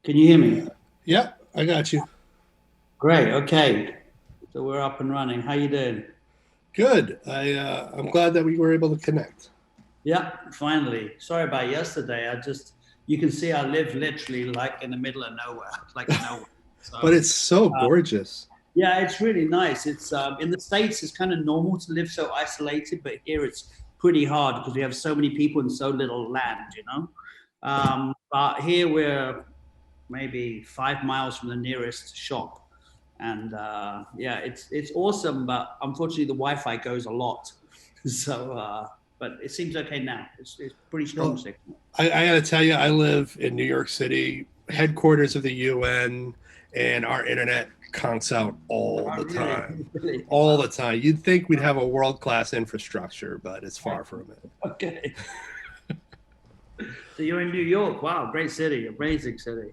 Can you hear me? Yeah, I got you. Great. Okay. So we're up and running. How you doing? Good. I'm glad that we were able to connect. Yeah, finally. Sorry about yesterday. You can see I live literally like in the middle of nowhere, like nowhere. But So it's so uh, gorgeous. yeah, it's really nice. It's in the States, it's kind of normal to live so isolated, but here it's pretty hard because we have so many people and so little land, you know. But here we're maybe 5 miles from the nearest shop. And yeah, it's awesome, but unfortunately the Wi-Fi goes a lot. So, but it seems okay now. It's pretty strong Well, signal. I got to tell you, I live in New York City, headquarters of the UN, and our internet conks out all Oh, the really? time. Really? All Wow. the time. You'd think we'd have a world class infrastructure, but it's far from it. Okay. So you're in New York. Wow, great city, amazing city.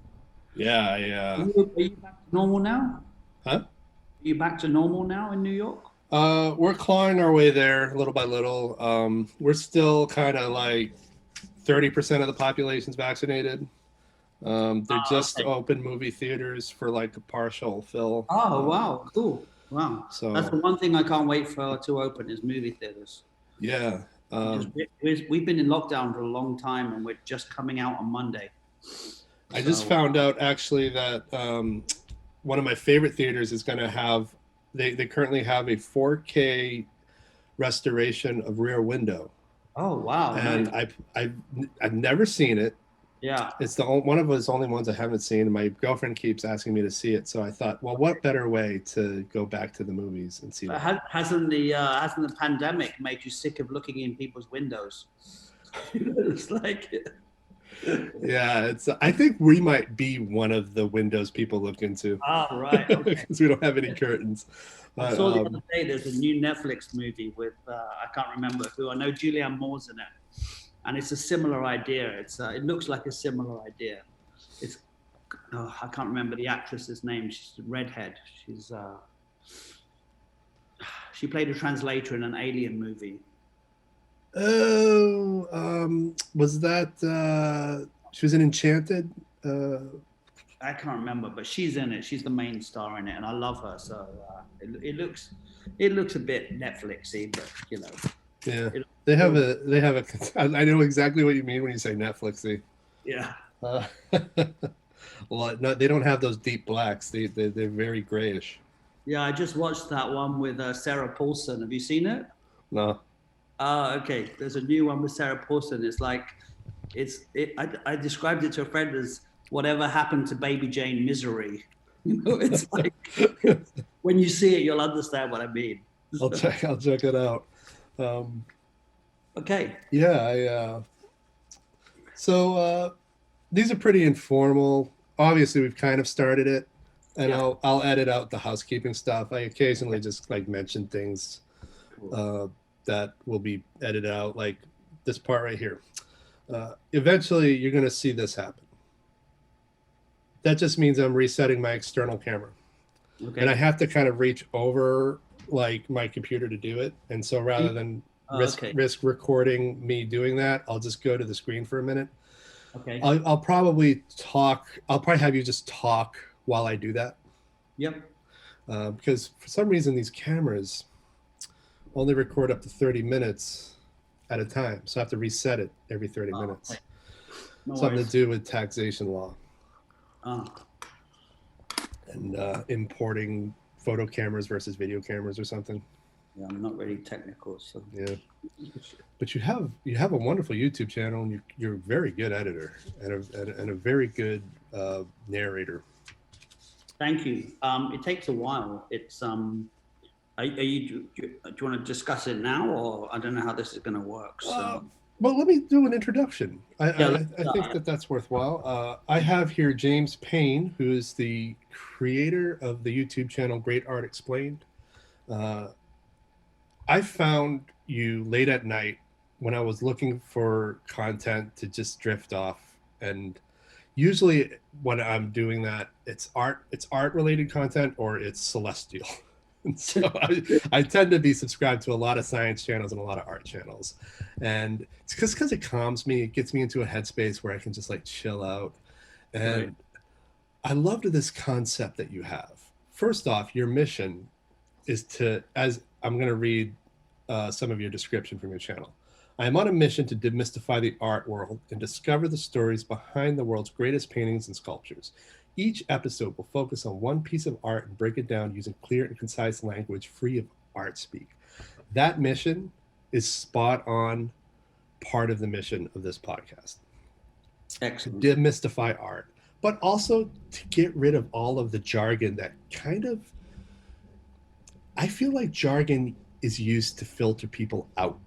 Yeah, Are you back to normal now? Are huh? you back to normal now in New York? We're clawing our way there little by little. We're still kind of like 30% of the population's vaccinated. They're Ah, just okay. open movie theaters for like a partial fill. Oh, wow, cool. Wow. That's the So one thing I can't wait for to open is movie theaters. yeah, Because we've been in lockdown for a long time and we're just coming out on Monday. I just So, found out actually that one of my favorite theaters is going to have they currently have a 4K restoration of Rear Window, oh wow, and nice. I've never seen it. Yeah. It's one of those only ones I haven't seen, and my girlfriend keeps asking me to see it. So I thought, well, what better way to go back to the movies and see But that? hasn't the pandemic made you sick of looking in people's windows? It's like, Yeah, it's. I think we might be one of the windows people look into ah, right, okay. because we don't have any curtains. I But saw the other day there's a new Netflix movie with I can't remember who. I know Julianne Moore's in it, and it's a similar idea. It looks like a similar idea. It's I can't remember the actress's name. She's a redhead. She played a translator in an alien movie. oh, was that she was in Enchanted? Uh, I can't remember, but she's in it. She's the main star in it, and I love her. So it looks a bit Netflixy, but you know, yeah, it, they have it, a they have a. I know exactly what you mean when you say Netflixy. yeah. Uh, well, no, they don't have those deep blacks. They're very grayish. Yeah, I just watched that one with Sarah Paulson. Have you seen it? No, Okay. There's a new one with Sarah Paulson. It's like I described it to a friend as whatever happened to Baby Jane Misery. You know, it's like when you see it, you'll understand what I mean. I'll check it out. Um, Okay. yeah, so these are pretty informal. Obviously, we've kind of started it, and Yeah. I'll edit out the housekeeping stuff. I Yeah. occasionally just like mention things Cool. uh, that will be edited out, like this part right here. Eventually, you're going to see this happen. That just means I'm resetting my external camera, and I Okay. have to kind of reach over like my computer to do it. And so rather than Okay. risk recording me doing that, I'll just go to the screen for a minute. Okay. I'll probably talk. I'll probably have you just talk while I do that, Yep. because for some reason these cameras only record up to 30 minutes at a time, so I have to reset it every 30 Okay. minutes. No Something to worries. do with taxation law Uh, and importing photo cameras versus video cameras or something. yeah, I'm not really technical, so Yeah, but you have a wonderful YouTube channel, and you're a very good editor and a very good narrator. thank you. It takes a while. Are you do you want to discuss it now, or I don't know how this is going to work. Uh, So well, let me do an introduction. I, yeah, I, I think that that's worthwhile. I have here James Payne, who is the creator of the YouTube channel Great Art Explained. Uh, I found you late at night when I was looking for content to just drift off. And usually when I'm doing that, it's art related content or it's celestial. And so I tend to be subscribed to a lot of science channels and a lot of art channels. And it's because it calms me, it gets me into a headspace where I can just like chill out. great. And I loved this concept that you have. First off, your mission is to, as I'm going to read some of your description from your channel. I am on a mission to demystify the art world and discover the stories behind the world's greatest paintings and sculptures. Each episode will focus on one piece of art and break it down using clear and concise language free of art speak. That mission is spot on part of the mission of this podcast. Excellent. To demystify art, but also to get rid of all of the jargon that kind of, I feel like jargon is used to filter people out.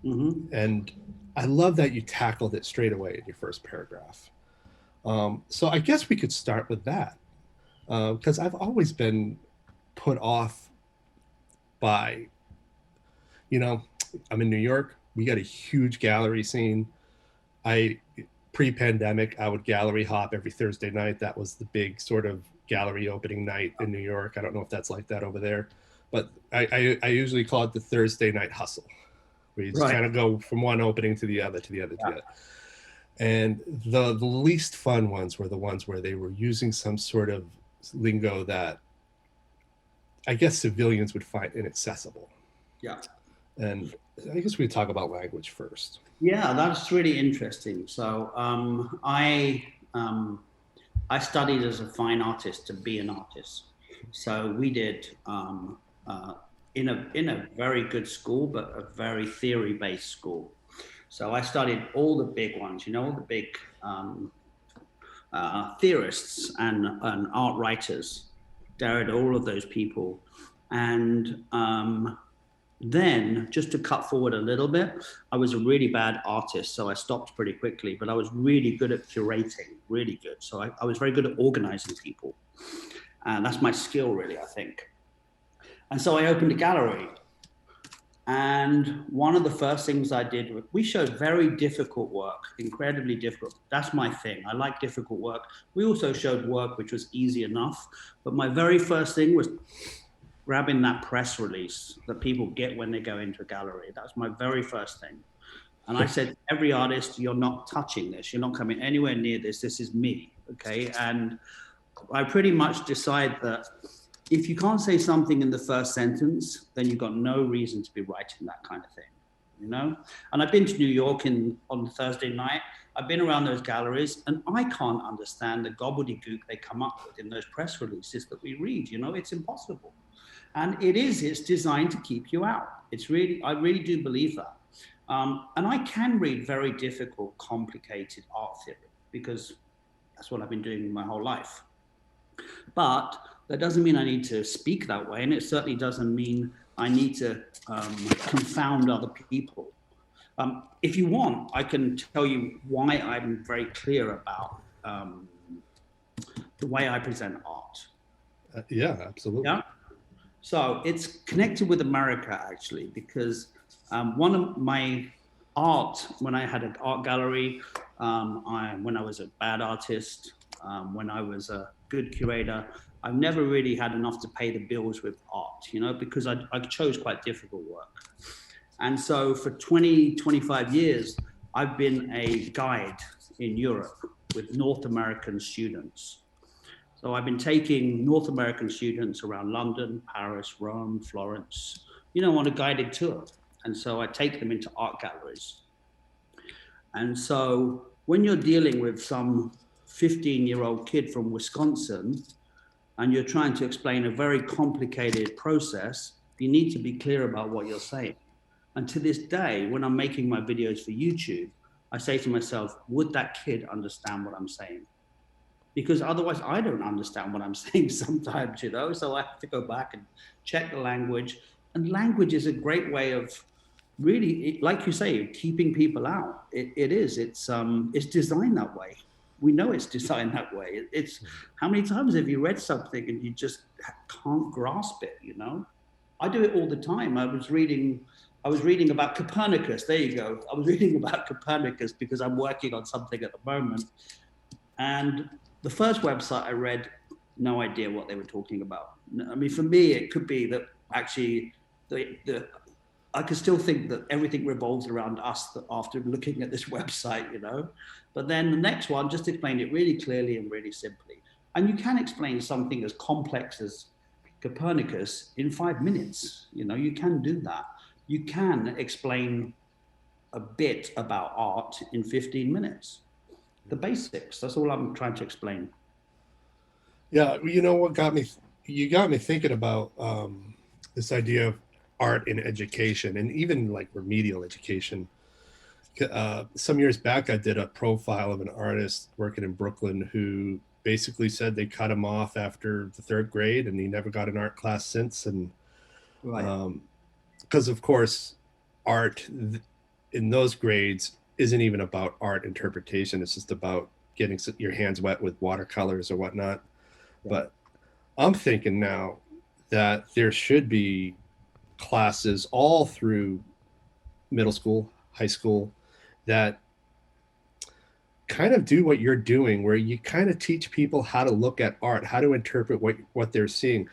Mm-hmm. And I love that you tackled it straight away in your first paragraph. So I guess we could start with that, because I've always been put off by, I'm in New York. We got a huge gallery scene. Pre-pandemic, I would gallery hop every Thursday night. That was the big sort of gallery opening night in New York. I don't know if that's like that over there, but I usually call it the Thursday night hustle, where you just kind of go from one opening to the other, to the other, to the other. And the least fun ones were the ones where they were using some sort of lingo that I guess civilians would find inaccessible. Yeah. And I guess we talk about language first. Yeah, that's really interesting. So I studied as a fine artist to be an artist. So we did in a very good school, but a very theory-based school. So I studied all the big ones, all the big theorists and art writers, Derrida, all of those people. And then, just to cut forward a little bit, I was a really bad artist, so I stopped pretty quickly, but I was really good at curating, really good. So I was very good at organizing people. And that's my skill, really, I think. And so I opened a gallery. And one of the first things I did, we showed very difficult work, incredibly difficult. That's my thing. I like difficult work. We also showed work which was easy enough. But my very first thing was grabbing that press release that people get when they go into a gallery. That's my very first thing. And I said, every artist, you're not touching this. You're not coming anywhere near this. This is me, okay? And I pretty much decide that if you can't say something in the first sentence, then you've got no reason to be writing that kind of thing, And I've been to New York on Thursday night. I've been around those galleries, and I can't understand the gobbledygook they come up with in those press releases that we read. It's impossible. And it's designed to keep you out. I really do believe that. And I can read very difficult, complicated art theory because that's what I've been doing my whole life. But that doesn't mean I need to speak that way. And it certainly doesn't mean I need to confound other people. If you want, I can tell you why I'm very clear about the way I present art. Yeah, absolutely. Yeah. So it's connected with America, actually, because one of my art, when I had an art gallery, when I was a bad artist, when I was a good curator, I've never really had enough to pay the bills with art, because I chose quite difficult work. And so for 25 years, I've been a guide in Europe with North American students. So I've been taking North American students around London, Paris, Rome, Florence, on a guided tour. And so I take them into art galleries. And so when you're dealing with some 15-year-old kid from Wisconsin, and you're trying to explain a very complicated process, you need to be clear about what you're saying. And to this day, when I'm making my videos for YouTube, I say to myself, would that kid understand what I'm saying? Because otherwise I don't understand what I'm saying sometimes, so I have to go back and check the language. And language is a great way of really, like you say, keeping people out. It is, it's designed that way. We know it's designed that way. It's how many times have you read something and you just can't grasp it, I do it all the time. I was reading about Copernicus. There you go. I was reading about Copernicus because I'm working on something at the moment. And the first website I read, no idea what they were talking about. I mean, for me, it could be that actually I could still think that everything revolves around us after looking at this website, But then the next one just explained it really clearly and really simply. And you can explain something as complex as Copernicus in 5 minutes. You know, you can do that. You can explain a bit about art in 15 minutes. The basics, that's all I'm trying to explain. Yeah, you know what got me? You got me thinking about this idea of art in education and even like remedial education. Some years back, I did a profile of an artist working in Brooklyn who basically said they cut him off after the third grade and he never got an art class since. And Right. because, of course, art in those grades isn't even about art interpretation. It's just about getting your hands wet with watercolors or whatnot. Yeah. But I'm thinking now that there should be classes all through middle school, high school, that kind of do what you're doing, where you kind of teach people how to look at art, how to interpret what they're seeing.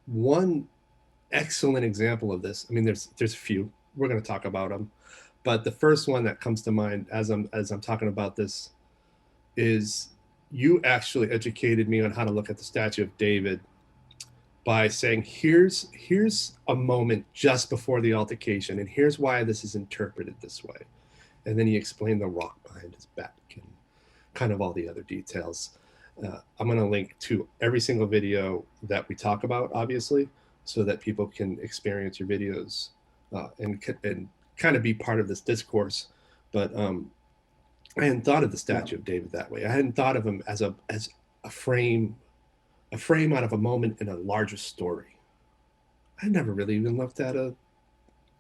One excellent example of this, I mean, there's a few. We're going to talk about them, but the first one that comes to mind as I'm talking about this is you actually educated me on how to look at the statue of David by saying, here's a moment just before the altercation, and here's why this is interpreted this way. And then he explained the rock behind his back and kind of all the other details. I'm going to link to every single video that we talk about, obviously, so that people can experience your videos and kind of be part of this discourse. But I hadn't thought of the statue of David that way. I hadn't thought of him as a frame out of a moment in a larger story. I never really even looked at a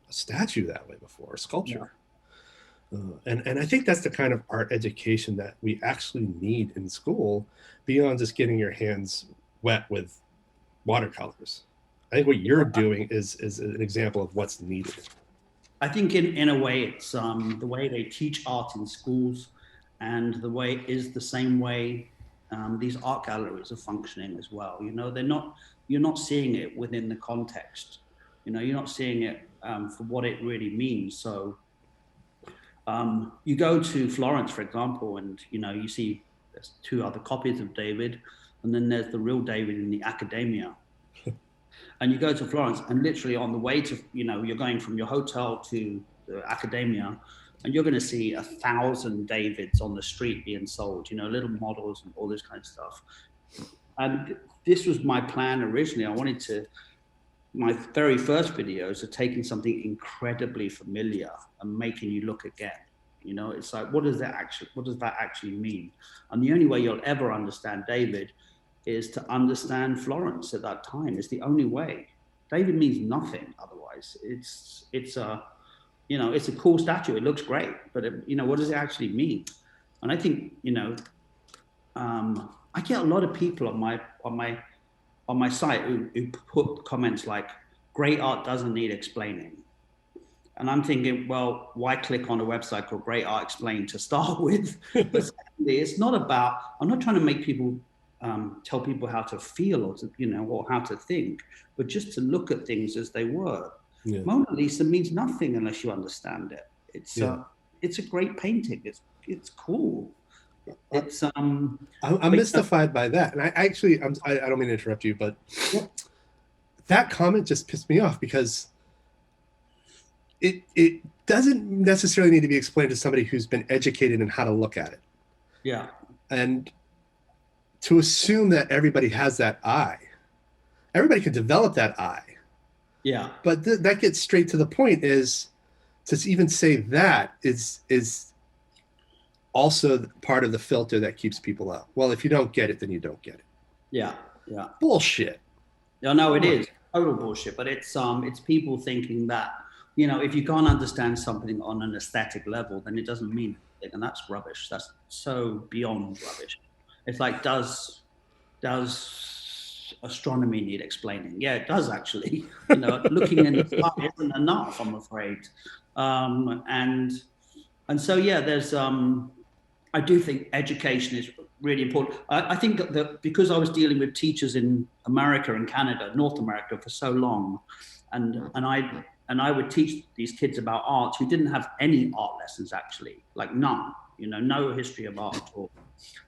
statue that way before, a sculpture. Yeah. And I think that's the kind of art education that we actually need in school, beyond just getting your hands wet with watercolors. I think what you're doing is an example of what's needed. I think in a way, it's the way they teach art in schools, and the way is the same way these art galleries are functioning as well. You know, you're not seeing it within the context. You know, you're not seeing it for what it really means. So you go to Florence, for example, and you know, you see there's 2 other copies of David, and then there's the real David in the Academia. And you go to Florence, and literally on the way to, you know, you're going from your hotel to the Academia, and you're going to see 1,000 Davids on the street being sold, you know, little models and all this kind of stuff. And this was my plan originally. I wanted to, my very first videos are taking something incredibly familiar and making you look again. You know, it's like, what does that actually mean? And the only way you'll ever understand David is to understand Florence at that time. It's the only way. David means nothing otherwise. It's a, you know, it's a cool statue. It looks great, but you know, what does it actually mean? And I think, you know, I get a lot of people on my site who put comments like, great art doesn't need explaining. And I'm thinking, well, why click on a website called Great Art Explained to start with? But secondly, it's not about, I'm not trying to make people tell people how to feel or to, you know, or how to think, but just to look at things as they were. Yeah. Mona Lisa means nothing unless you understand it. It's a great painting. It's cool. It's I'm mystified by that, and I don't mean to interrupt you, but that comment just pissed me off because it doesn't necessarily need to be explained to somebody who's been educated in how to look at it. Yeah, and to assume that everybody has that eye, everybody can develop that eye. Yeah, but that gets straight to the point. Is to even say that is also part of the filter that keeps people out. Well, if you don't get it, then you don't get it. Yeah. Bullshit. No, it is total bullshit. But it's people thinking that, you know, if you can't understand something on an aesthetic level, then it doesn't mean anything, and that's rubbish. That's so beyond rubbish. It's like, does astronomy need explaining? Yeah, it does actually. You know, looking in the sky isn't enough, I'm afraid. And so yeah, there's I do think education is really important. I think that because I was dealing with teachers in America and Canada, North America for so long, and I would teach these kids about art who didn't have any art lessons, actually, like none, you know, no history of art or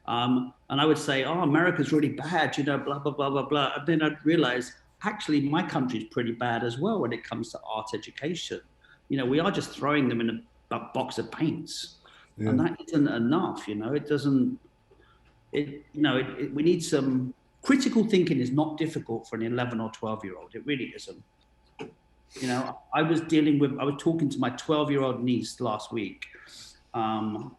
And I would say, oh, America's really bad, you know, blah, blah, blah, blah, blah. And then I'd realize, actually, my country's pretty bad as well when it comes to art education. You know, we are just throwing them in a box of paints. Yeah. And that isn't enough, you know, it doesn't, we need some critical thinking is not difficult for an 11 or 12-year-old. It really isn't. You know, I was talking to my 12-year-old niece last week. And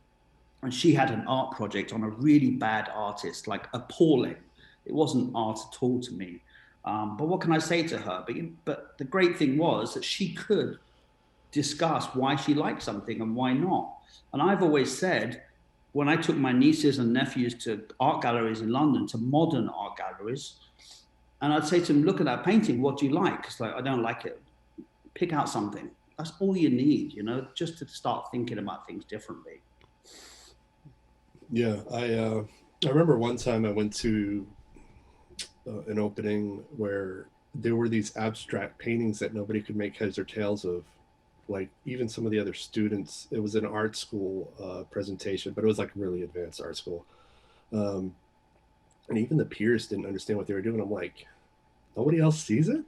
she had an art project on a really bad artist, like appalling. It wasn't art at all to me. But what can I say to her? But the great thing was that she could discuss why she liked something and why not. And I've always said, when I took my nieces and nephews to art galleries in London, to modern art galleries, and I'd say to them, look at that painting, what do you like? It's like, I don't like it. Pick out something. That's all you need, you know, just to start thinking about things differently. Yeah, I remember one time I went to an opening where there were these abstract paintings that nobody could make heads or tails of. Like even some of the other students, it was an art school presentation, but it was like really advanced art school. And even the peers didn't understand what they were doing. I'm like, nobody else sees it?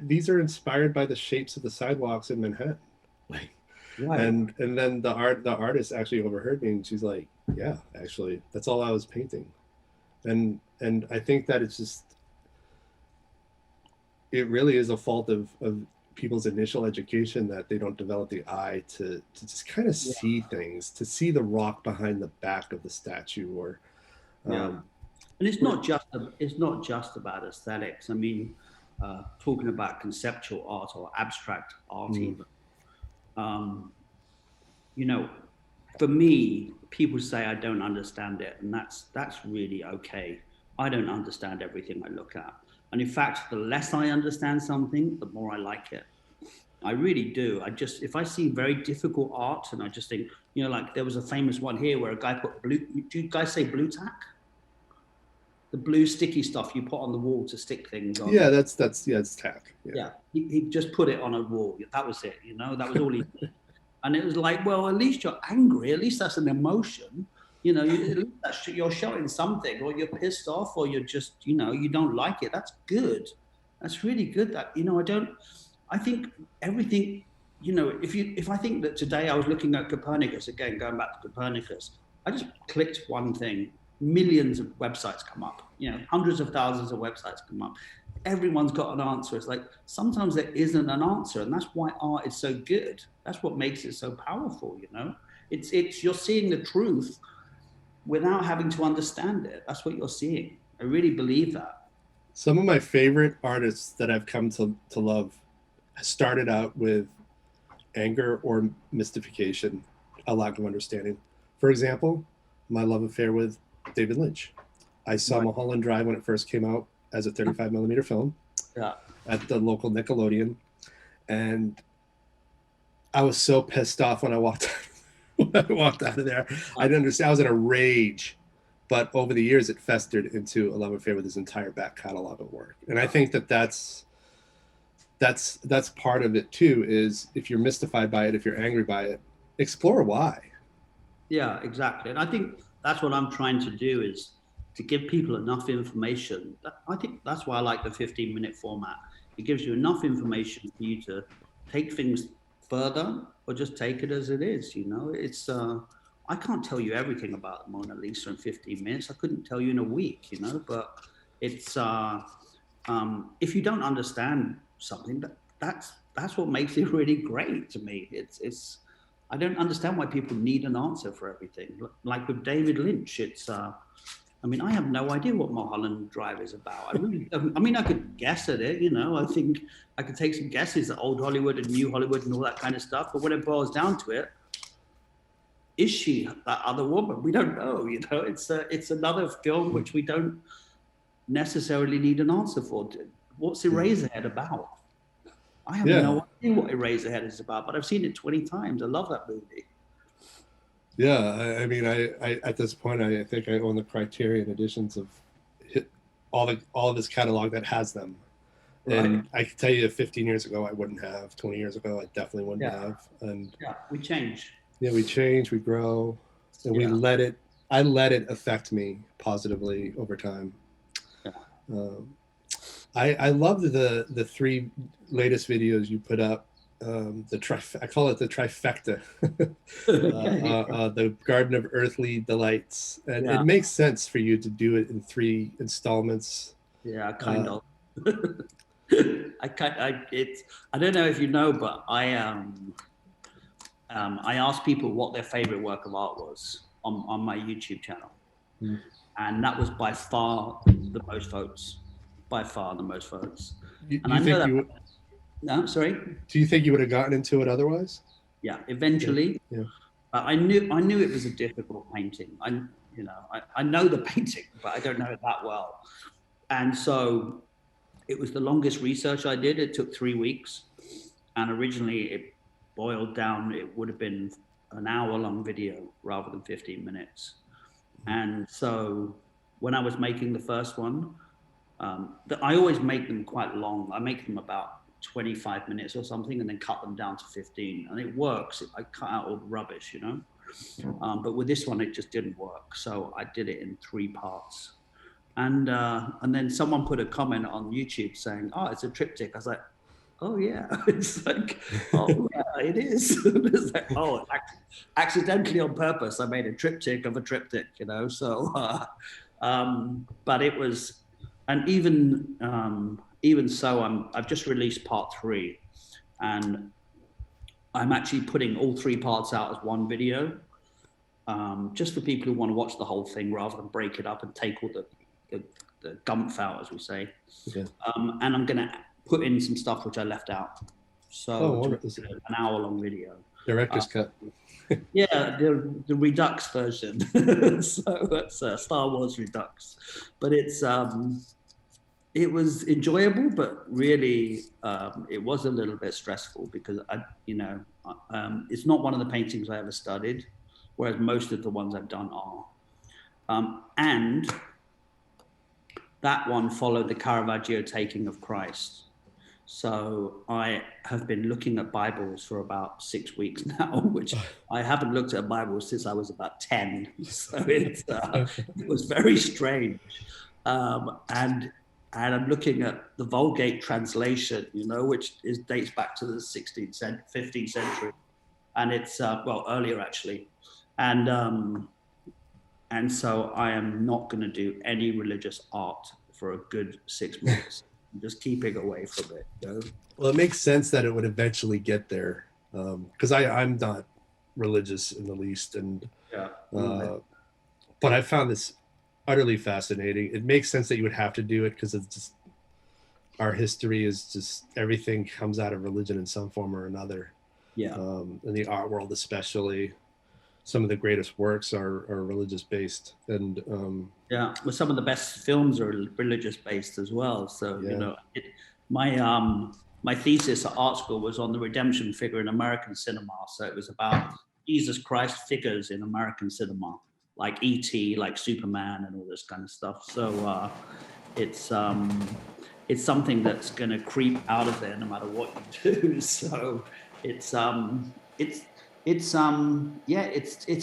These are inspired by the shapes of the sidewalks in Manhattan. Like, right. And then the artist actually overheard me, and she's like, yeah, actually, that's all I was painting. And I think that it's just, it really is a fault of people's initial education, that they don't develop the eye to just kind of see things, to see the rock behind the back of the statue, or and it's not just about aesthetics. I mean, talking about conceptual art or abstract art, even. You know, for me, people say I don't understand it, and that's really okay. I don't understand everything I look at. And in fact, the less I understand something, the more I like it. I really do. If I see very difficult art, and I just think, you know, like there was a famous one here where a guy put blue, do you guys say blue tack? The blue sticky stuff you put on the wall to stick things on. Yeah, it's tack. Yeah. He just put it on a wall. That was it, you know, that was all he did. And it was like, well, at least you're angry. At least that's an emotion. You know, you're showing something, or you're pissed off, or you're just, you know, you don't like it. That's good. That's really good. That, you know, I think everything, you know, if I think that today I was looking at Copernicus, again, going back to Copernicus, I just clicked one thing, millions of websites come up, you know, hundreds of thousands of websites come up. Everyone's got an answer. It's like, sometimes there isn't an answer, and that's why art is so good. That's what makes it so powerful, you know? It's you're seeing the truth without having to understand it. That's what you're seeing. I really believe that. Some of my favorite artists that I've come to love started out with anger or mystification, a lack of understanding. For example, my love affair with David Lynch. I saw Mulholland Drive when it first came out as a 35 millimeter film at the local Nickelodeon. And I was so pissed off when I walked out of there. I didn't understand. I was in a rage. But over the years, it festered into a love affair with his entire back catalog of work. And I think that's part of it too, is if you're mystified by it, if you're angry by it, explore why. Yeah, exactly. And I think that's what I'm trying to do, is to give people enough information. I think that's why I like the 15-minute format. It gives you enough information for you to take things further, or just take it as it is, you know. It's I can't tell you everything about the Mona Lisa in 15 minutes. I couldn't tell you in a week, you know, but it's if you don't understand something, that's what makes it really great to me. It's I don't understand why people need an answer for everything. Like with David Lynch, it's I mean, I have no idea what Mulholland Drive is about. I really don't. I mean, I could guess at it, you know. I think I could take some guesses at old Hollywood and new Hollywood and all that kind of stuff. But when it boils down to it, is she that other woman? We don't know, you know. It's another film which we don't necessarily need an answer for. What's Eraserhead about? I have no idea what Eraserhead is about, but I've seen it 20 times. I love that movie. Yeah, I mean, I at this point, I think I own the Criterion editions of all of his catalog that has them. Right. And I can tell you, 15 years ago, I wouldn't have. 20 years ago, I definitely wouldn't have. And we change. Yeah, we change, we grow, and we let it I let it affect me positively over time. Yeah. I love the three latest videos you put up. I call it the trifecta. The Garden of Earthly Delights, and Yeah. it makes sense for you to do it in 3 installments. Yeah, kind of. I don't know if you know, but I asked people what their favorite work of art was on my YouTube channel. Mm. And that was by far the most votes. By far the most votes. And I know that. No, sorry. Do you think you would have gotten into it otherwise? Yeah, eventually. Yeah. I knew it was a difficult painting. I know the painting, but I don't know it that well. And so it was the longest research I did. It took 3 weeks. And originally it boiled down, it would have been an hour-long video rather than 15 minutes. And so when I was making the first one, I always make them quite long. I make them about 25 minutes or something and then cut them down to 15. And it works. I cut out all the rubbish, you know. But with this one, it just didn't work. So I did it in 3 parts. And then someone put a comment on YouTube saying, "Oh, it's a triptych." I was like, "Oh yeah." It's like, "Oh yeah, it is." It's like, "Oh, accidentally on purpose, I made a triptych of a triptych," you know. So, but it was, and even so, I've just released part 3, and I'm actually putting all 3 parts out as one video, just for people who want to watch the whole thing rather than break it up and take all the gumph out, as we say. Okay. And I'm going to put in some stuff which I left out. So an hour-long video. Director's cut. Yeah, the Redux version. So that's Star Wars Redux. But it was enjoyable, but really it was a little bit stressful because it's not one of the paintings I ever studied, whereas most of the ones I've done are. And that one followed the Caravaggio taking of Christ. So I have been looking at Bibles for about 6 weeks now, which I haven't looked at a Bible since I was about 10. So it was very strange. And I'm looking at the Vulgate translation, you know, which dates back to the 15th century. And it's, earlier actually. And so I am not going to do any religious art for a good 6 months. I'm just keeping away from it. You know? Well, it makes sense that it would eventually get there, because I'm not religious in the least, and but I found this utterly fascinating. It makes sense that you would have to do it because it's just our history is just everything comes out of religion in some form or another. Yeah. In the art world, especially, some of the greatest works are religious based, and well, some of the best films are religious based as well. So you know, my thesis at art school was on the redemption figure in American cinema. So it was about Jesus Christ figures in American cinema, like E.T., like Superman, and all this kind of stuff. So it's something that's going to creep out of there no matter what you do. So it's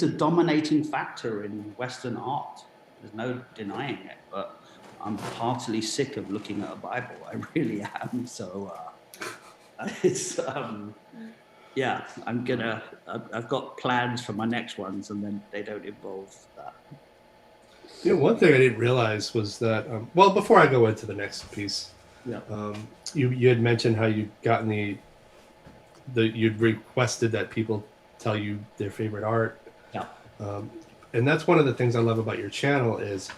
a dominating factor in Western art. There's no denying it, but I'm heartily sick of looking at a Bible. I really am. So I've got plans for my next ones, and then they don't involve that. Yeah, one thing I didn't realize was that, before I go into the next piece, you had mentioned how you'd gotten you'd requested that people tell you their favorite art. Yeah. And that's one of the things I love about your channel is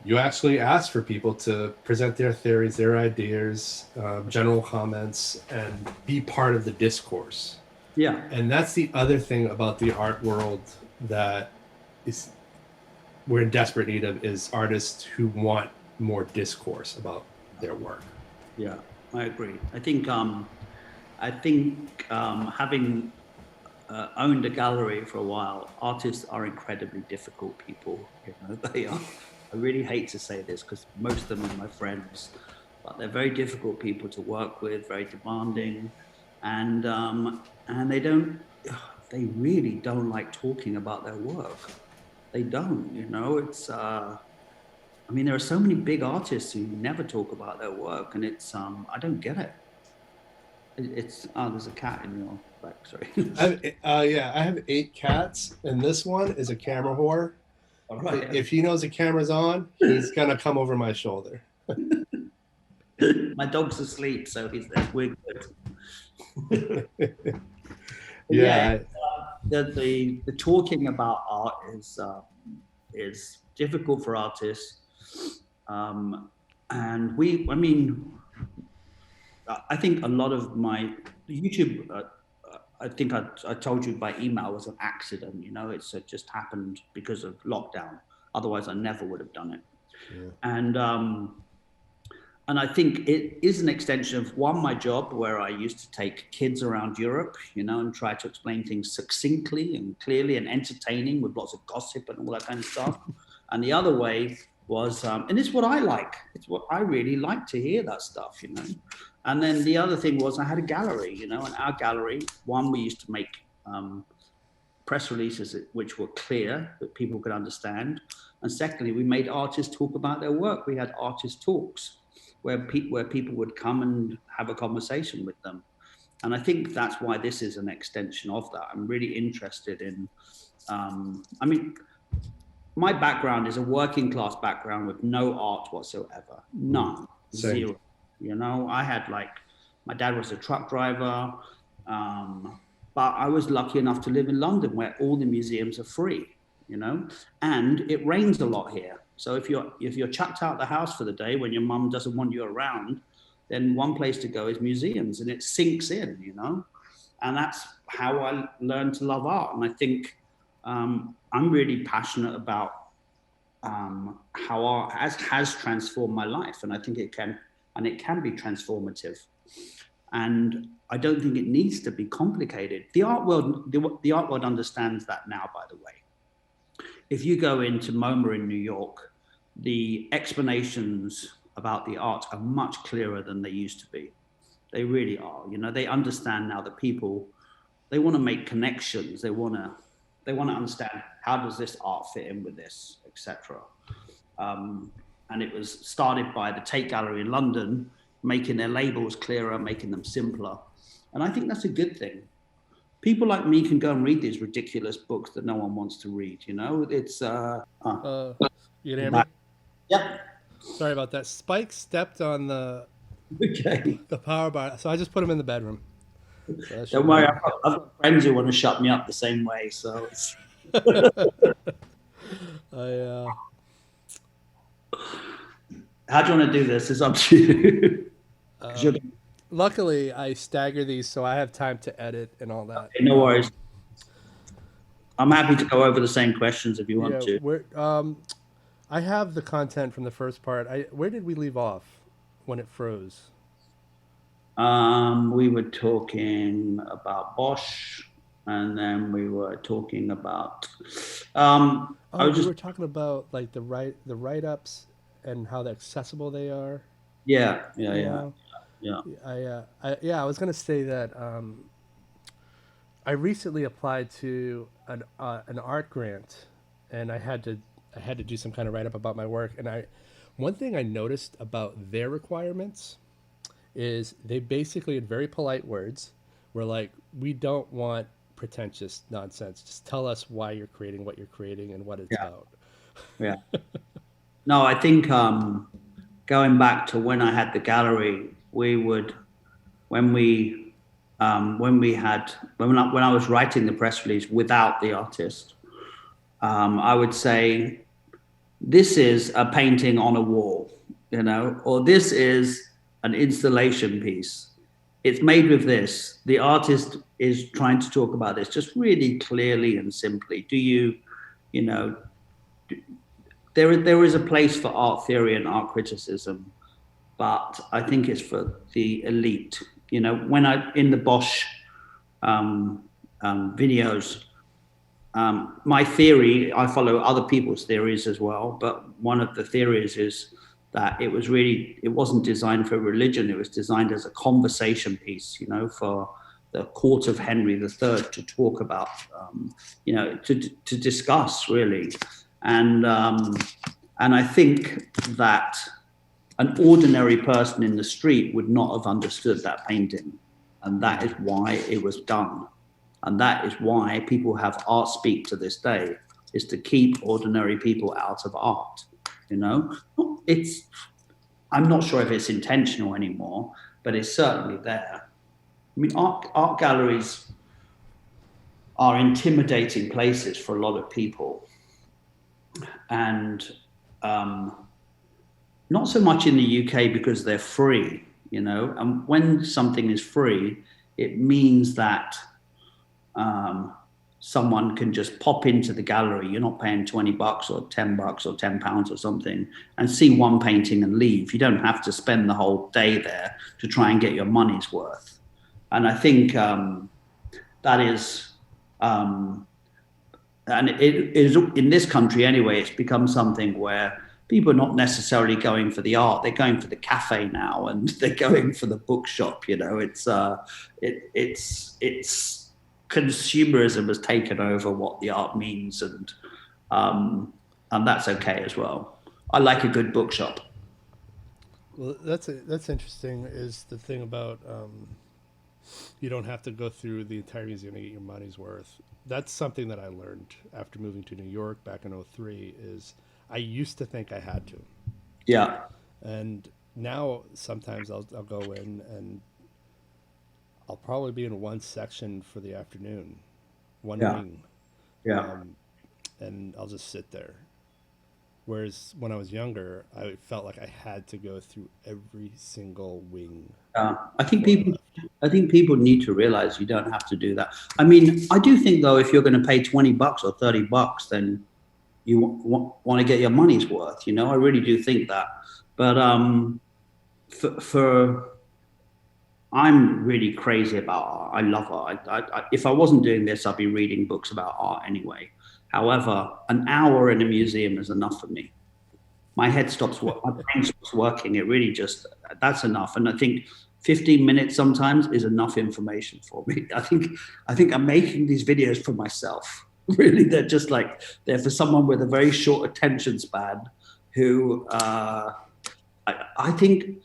you actually ask for people to present their theories, their ideas, general comments, and be part of the discourse. Yeah. And that's the other thing about the art world that we're in desperate need of, is artists who want more discourse about their work. Yeah, I agree. I think having owned a gallery for a while, artists are incredibly difficult people. You know, they are. I really hate to say this because most of them are my friends, but they're very difficult people to work with, very demanding, and they really don't like talking about their work. they don't, you know. It's I mean, there are so many big artists who never talk about their work, and it's I don't get it. It's there's a cat in your back. Sorry. Yeah, I have 8 cats, and this one is a camera whore. All right. If he knows the camera's on, he's gonna come over my shoulder. My dog's asleep, so we're good. Yeah. The talking about art is difficult for artists, and I mean, I think a lot of my YouTube, I think I told you by email, was an accident. You know, it just happened because of lockdown. Otherwise, I never would have done it. Yeah. And I think it is an extension of my job, where I used to take kids around Europe, you know, and try to explain things succinctly and clearly and entertaining with lots of gossip and all that kind of stuff. And the other way was, and it's what I like. It's what I really like to hear, that stuff, you know. And then the other thing was I had a gallery, you know, and our gallery, one, we used to make press releases which were clear, that people could understand. And secondly, we made artists talk about their work. We had artist talks where people would come and have a conversation with them. And I think that's why this is an extension of that. I'm really interested in, I mean, my background is a working class background with no art whatsoever, none, zero. You know, I had my dad was a truck driver, but I was lucky enough to live in London, where all the museums are free, you know, and it rains a lot here. So if you're chucked out the house for the day when your mum doesn't want you around, then one place to go is museums, and it sinks in, you know, and that's how I learned to love art. And I think I'm really passionate about how art has transformed my life, and I think it can be transformative. And I don't think it needs to be complicated. The art world understands that now, by the way. If you go into MoMA in New York, the explanations about the art are much clearer than they used to be. They really are. You know, they understand now that people, they want to make connections. They want to understand, how does this art fit in with this, etc. And it was started by the Tate Gallery in London, making their labels clearer, making them simpler. And I think that's a good thing. People like me can go and read these ridiculous books that no one wants to read, you know? It's... you can hear me? Yeah. Sorry about that. Spike stepped on the power bar, so I just put him in the bedroom. So don't worry, I've got friends who want to shut me up the same way, so it's... How do you want to do this? It's up to you. Luckily, I stagger these, so I have time to edit and all that. Okay, no worries. I'm happy to go over the same questions if you want to. I have the content from the first part. Where did we leave off when it froze? We were talking about Bosch, and then we were talking about. We were talking about like the write-ups and how accessible they are. Yeah. I was going to say that I recently applied to an art grant, and I had to do some kind of write-up about my work. And one thing I noticed about their requirements is they basically, in very polite words, were like, we don't want pretentious nonsense. Just tell us why you're creating what you're creating and what it's about. Yeah. No, I think going back to when I had the gallery, we would, when I was writing the press release without the artist, I would say, this is a painting on a wall, you know, or this is an installation piece. It's made with this. The artist is trying to talk about this just really clearly and simply. There is a place for art theory and art criticism, but I think it's for the elite. You know, when in the Bosch videos, my theory, I follow other people's theories as well, but one of the theories is that it wasn't designed for religion. It was designed as a conversation piece, you know, for the court of Henry III to talk about, to discuss really. And I think that an ordinary person in the street would not have understood that painting. And that is why it was done. And that is why people have art speak to this day, is to keep ordinary people out of art. You know, I'm not sure if it's intentional anymore, but it's certainly there. I mean, art galleries are intimidating places for a lot of people. And not so much in the UK because they're free, you know, and when something is free, it means that someone can just pop into the gallery. You're not paying $20 or $10 or £10 or something and see one painting and leave. You don't have to spend the whole day there to try and get your money's worth. And I think that is, and it is in this country anyway, it's become something where people are not necessarily going for the art, they're going for the cafe now, and they're going for the bookshop. You know, it's consumerism has taken over what the art means, and that's okay as well. I like a good bookshop. Well, that's interesting. Is the thing about you don't have to go through the entire museum to get your money's worth. That's something that I learned after moving to New York back in '03. Is I used to think I had to. Yeah. And now sometimes I'll go in and I'll probably be in one section for the afternoon, one wing. Yeah. And I'll just sit there. Whereas when I was younger, I felt like I had to go through every single wing. I think people need to realize you don't have to do that. I mean, I do think though, if you're going to pay $20 or $30, then you want to get your money's worth. You know, I really do think that. But I'm really crazy about art. I love art. If I wasn't doing this, I'd be reading books about art anyway. However, an hour in a museum is enough for me. My head stops working. My brain stops working. It really just, that's enough. And I think 15 minutes sometimes is enough information for me. I think I'm making these videos for myself. Really, they're just like, they're for someone with a very short attention span who, I think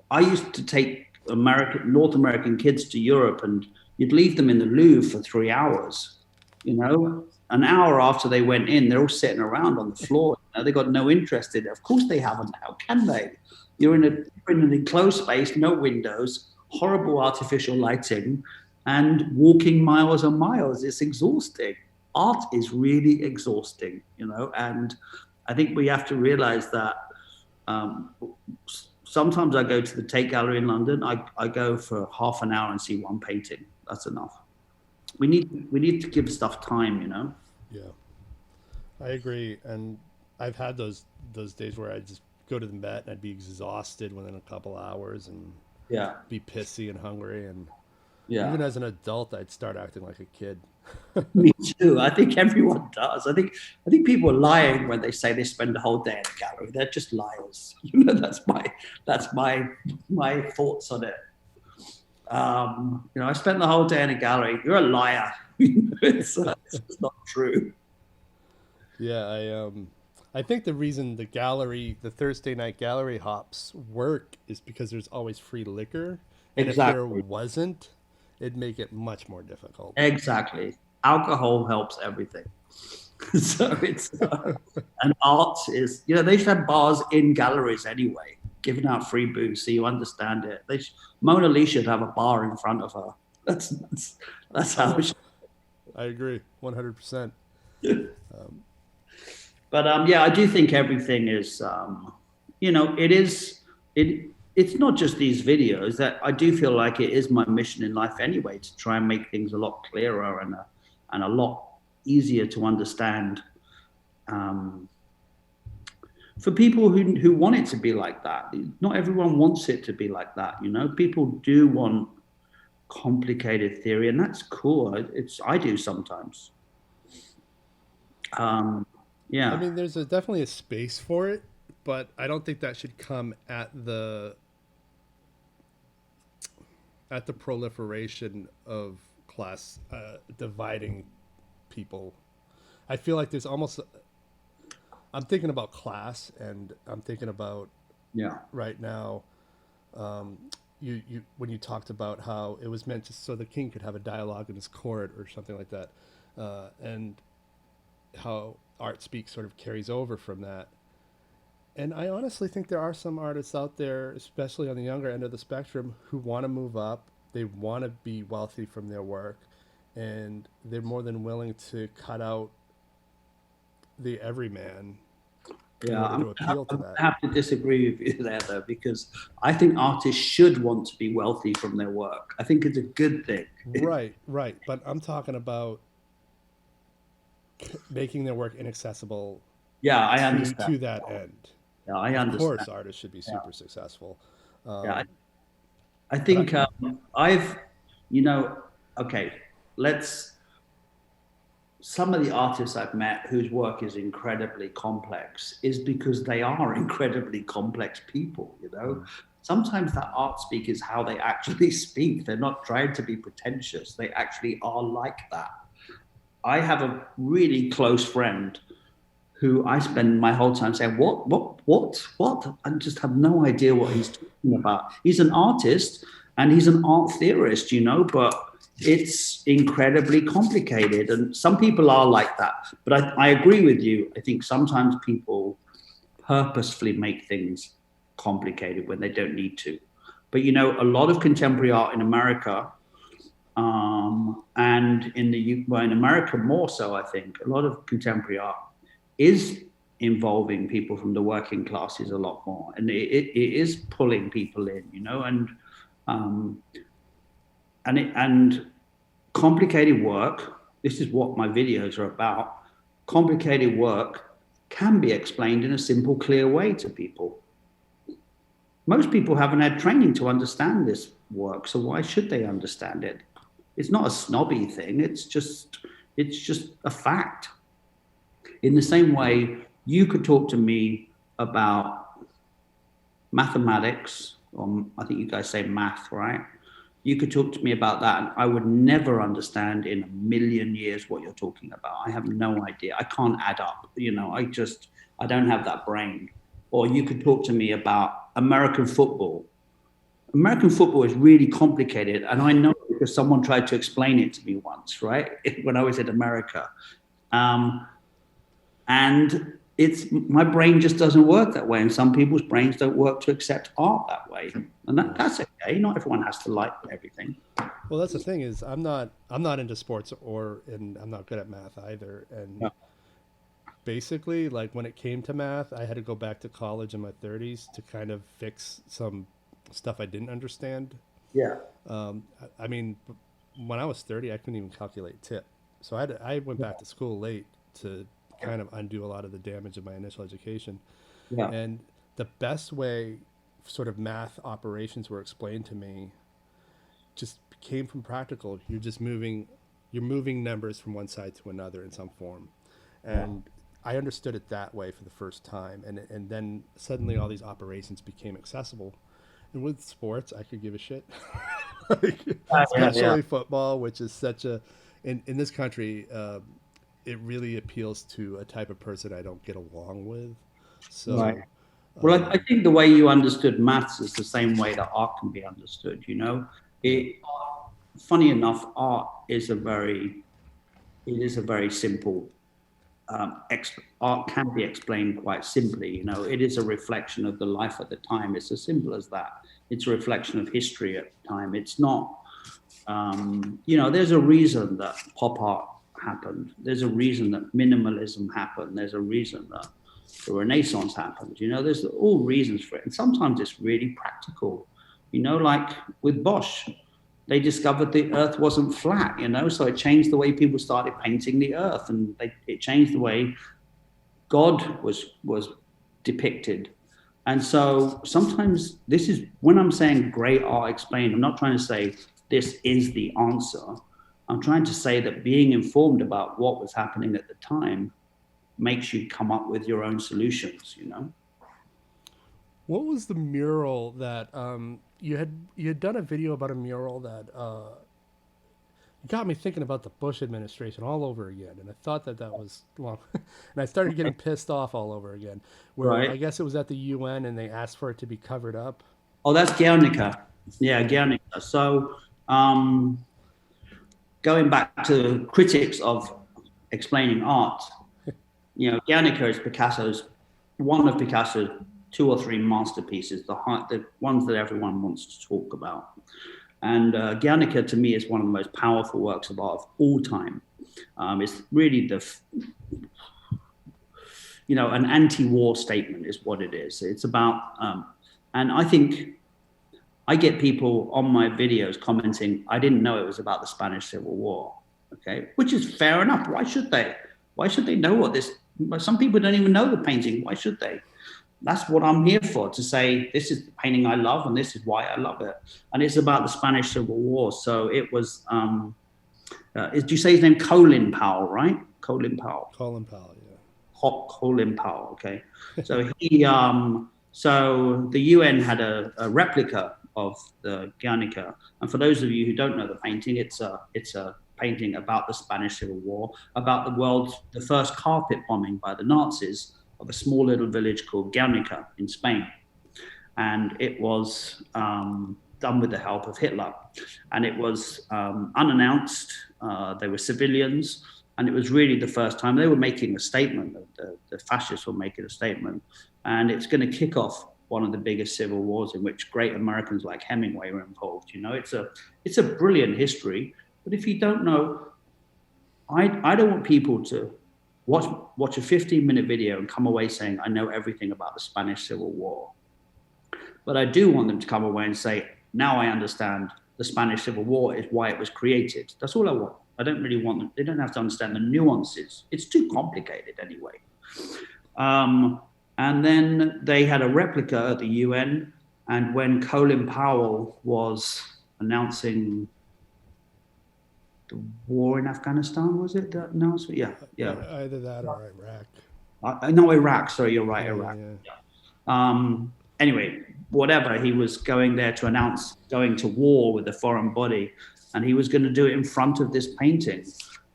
I used to take North American kids to Europe, and you'd leave them in the Louvre for 3 hours. You know, an hour after they went in, they're all sitting around on the floor. You know, they got no interest in it. Of course they haven't. How can they? You're in an enclosed space, no windows, horrible artificial lighting, and walking miles and miles. It's exhausting. Art is really exhausting, you know, and I think we have to realize that sometimes I go to the Tate Gallery in London. I go for half an hour and see one painting. That's enough. We need to give stuff time, you know? Yeah, I agree. And I've had those days where I just go to the Met and I'd be exhausted within a couple hours and be pissy and hungry. And even as an adult, I'd start acting like a kid. Me too. I think everyone does. I think people are lying when they say they spend the whole day in a gallery. They're just liars. You know, that's my thoughts on it. You know, I spent the whole day in a gallery. You're a liar. It's not true. Yeah, I think the reason the Thursday night gallery hops work is because there's always free liquor. And Exactly. if there wasn't, it'd make it much more difficult. Exactly. Alcohol helps everything. So it's and art is, you know, they should have bars in galleries anyway, giving out free booze, so you understand it. Mona Lisa should have a bar in front of her. That's how it should. I agree 100%. But yeah, I do think everything is, you know, it's not just these videos. That I do feel like it is my mission in life anyway, to try and make things a lot clearer and a lot easier to understand for people who want it to be like that. Not everyone wants it to be like that, you know. People do want complicated theory, and that's cool. I do sometimes. Yeah. I mean, there's definitely a space for it, but I don't think that should come at the proliferation of class dividing people. I feel like there's almost I'm thinking about class, and I'm thinking about Yeah. right now. Um, you when you talked about how it was meant just so the king could have a dialogue in his court or something like that, and how art speak sort of carries over from that. And I honestly think there are some artists out there, especially on the younger end of the spectrum, who want to move up. They want to be wealthy from their work, and they're more than willing to cut out the everyman in Yeah, order to appeal to I that. have to disagree with you there, though, because I think artists should want to be wealthy from their work. I think it's a good thing. Right, right. But I'm talking about making their work inaccessible Yeah, I to understand. that end. Yeah, I Of understand. course, artists should be Yeah, super successful. yeah. Um, I but I, think I've, you know, okay, let's. Some of the artists I've met whose work is incredibly complex is because they are incredibly complex people, you know. Sometimes that art speak is how they actually speak. They're not trying to be pretentious. They actually are like that. I have a really close friend who I spend my whole time saying, what? I just have no idea what he's talking about. He's an artist and he's an art theorist, you know, but it's incredibly complicated. And some people are like that. But I agree with you. I think sometimes people purposefully make things complicated when they don't need to. But, you know, a lot of contemporary art in America and in well, in America more so, I think, a lot of contemporary art is involving people from the working classes a lot more, and it is pulling people in, you know, um, and complicated work. This is what my videos are about. Complicated work can be explained in a simple, clear way to people. Most people haven't had training to understand this work, so why should they understand it? It's not a snobby thing. It's just a fact. In the same way, you could talk to me about mathematics, or I think you guys say math, right? You could talk to me about that, and I would never understand in a million years what you're talking about. I have no idea. I can't add up. You know, I don't have that brain. Or you could talk to me about American football. American football is really complicated, and I know because someone tried to explain it to me once, right? When I was in America. Um, and it's my brain just doesn't work that way, and some people's brains don't work to accept art that way, and that's okay. Not everyone has to like everything. well, that's the thing is I'm not into sports and I'm not good at math either. And Yeah. basically, like when it came to math, I had to go back to college in my 30s to kind of fix some stuff I didn't understand. Yeah. I mean, when I was 30, I couldn't even calculate tip. So I went back to school late to kind of undo a lot of the damage of my initial education. Yeah. And the best way sort of math operations were explained to me just came from practical. You're moving numbers from one side to another in some form. And I understood it that way for the first time. And then suddenly all these operations became accessible. And with sports, I could give a shit. Like, especially football, which is such a, in this country, it really appeals to a type of person I don't get along with. So, Right. Well, I think the way you understood maths is the same way that art can be understood. You know, funny enough, art is it is a very simple. Art can be explained quite simply. You know, it is a reflection of the life at the time. It's as simple as that. It's a reflection of history at the time. It's not. You know, there's a reason that pop art happened. There's a reason that minimalism happened. There's a reason that the Renaissance happened. You know, there's all reasons for it. And sometimes it's really practical. You know, like with Bosch, they discovered the earth wasn't flat, you know, so it changed the way people started painting the earth, and it changed the way God was depicted. And so sometimes this is when I'm saying great art explained, I'm not trying to say this is the answer. I'm trying to say that being informed about what was happening at the time makes you come up with your own solutions, you know? what was the mural that you had done a video about a mural that got me thinking about the Bush administration all over again. And I thought that was long. And I started getting pissed off all over again. Where Right. I guess it was at the UN and they asked for it to be covered up. Oh, that's Guernica. Yeah, Guernica. So going back to critics of explaining art, Guernica is one of Picasso's 2 or 3 masterpieces, the ones that everyone wants to talk about. And Guernica, to me, is one of the most powerful works of art of all time. It's really an anti-war statement is what it is. It's about, and I think I get people on my videos commenting, I didn't know it was about the Spanish Civil War, okay? Which is fair enough. Why should they? Why should they know what this, some people don't even know the painting. Why should they? That's what I'm here for, to say, this is the painting I love and this is why I love it. And it's about the Spanish Civil War. So it was, do you say his name? Colin Powell, right? Colin Powell. Colin Powell, yeah. Colin Powell, okay. So so the UN had a replica of the Guernica. And for those of you who don't know the painting, it's a painting about the Spanish Civil War, about the first carpet bombing by the Nazis of a small little village called Guernica in Spain. And it was done with the help of Hitler. And it was unannounced. They were civilians. And it was really the first time they were making a statement. The fascists were making a statement. And it's going to kick off one of the biggest civil wars in which great Americans like Hemingway were involved. It's a brilliant history. But if you don't know, I don't want people to watch a 15-minute video and come away saying, I know everything about the Spanish Civil War. But I do want them to come away and say, now I understand the Spanish Civil War is why it was created. That's all I want. I don't really want them. They don't have to understand the nuances. It's too complicated anyway. And then they had a replica at the UN. And when Colin Powell was announcing the war in Afghanistan, was it that announcement? Yeah. Either that or Iraq. No, Iraq. Sorry, you're right, Yeah, Iraq. yeah. Anyway, whatever, he was going there to announce going to war with a foreign body, and he was going to do it in front of this painting.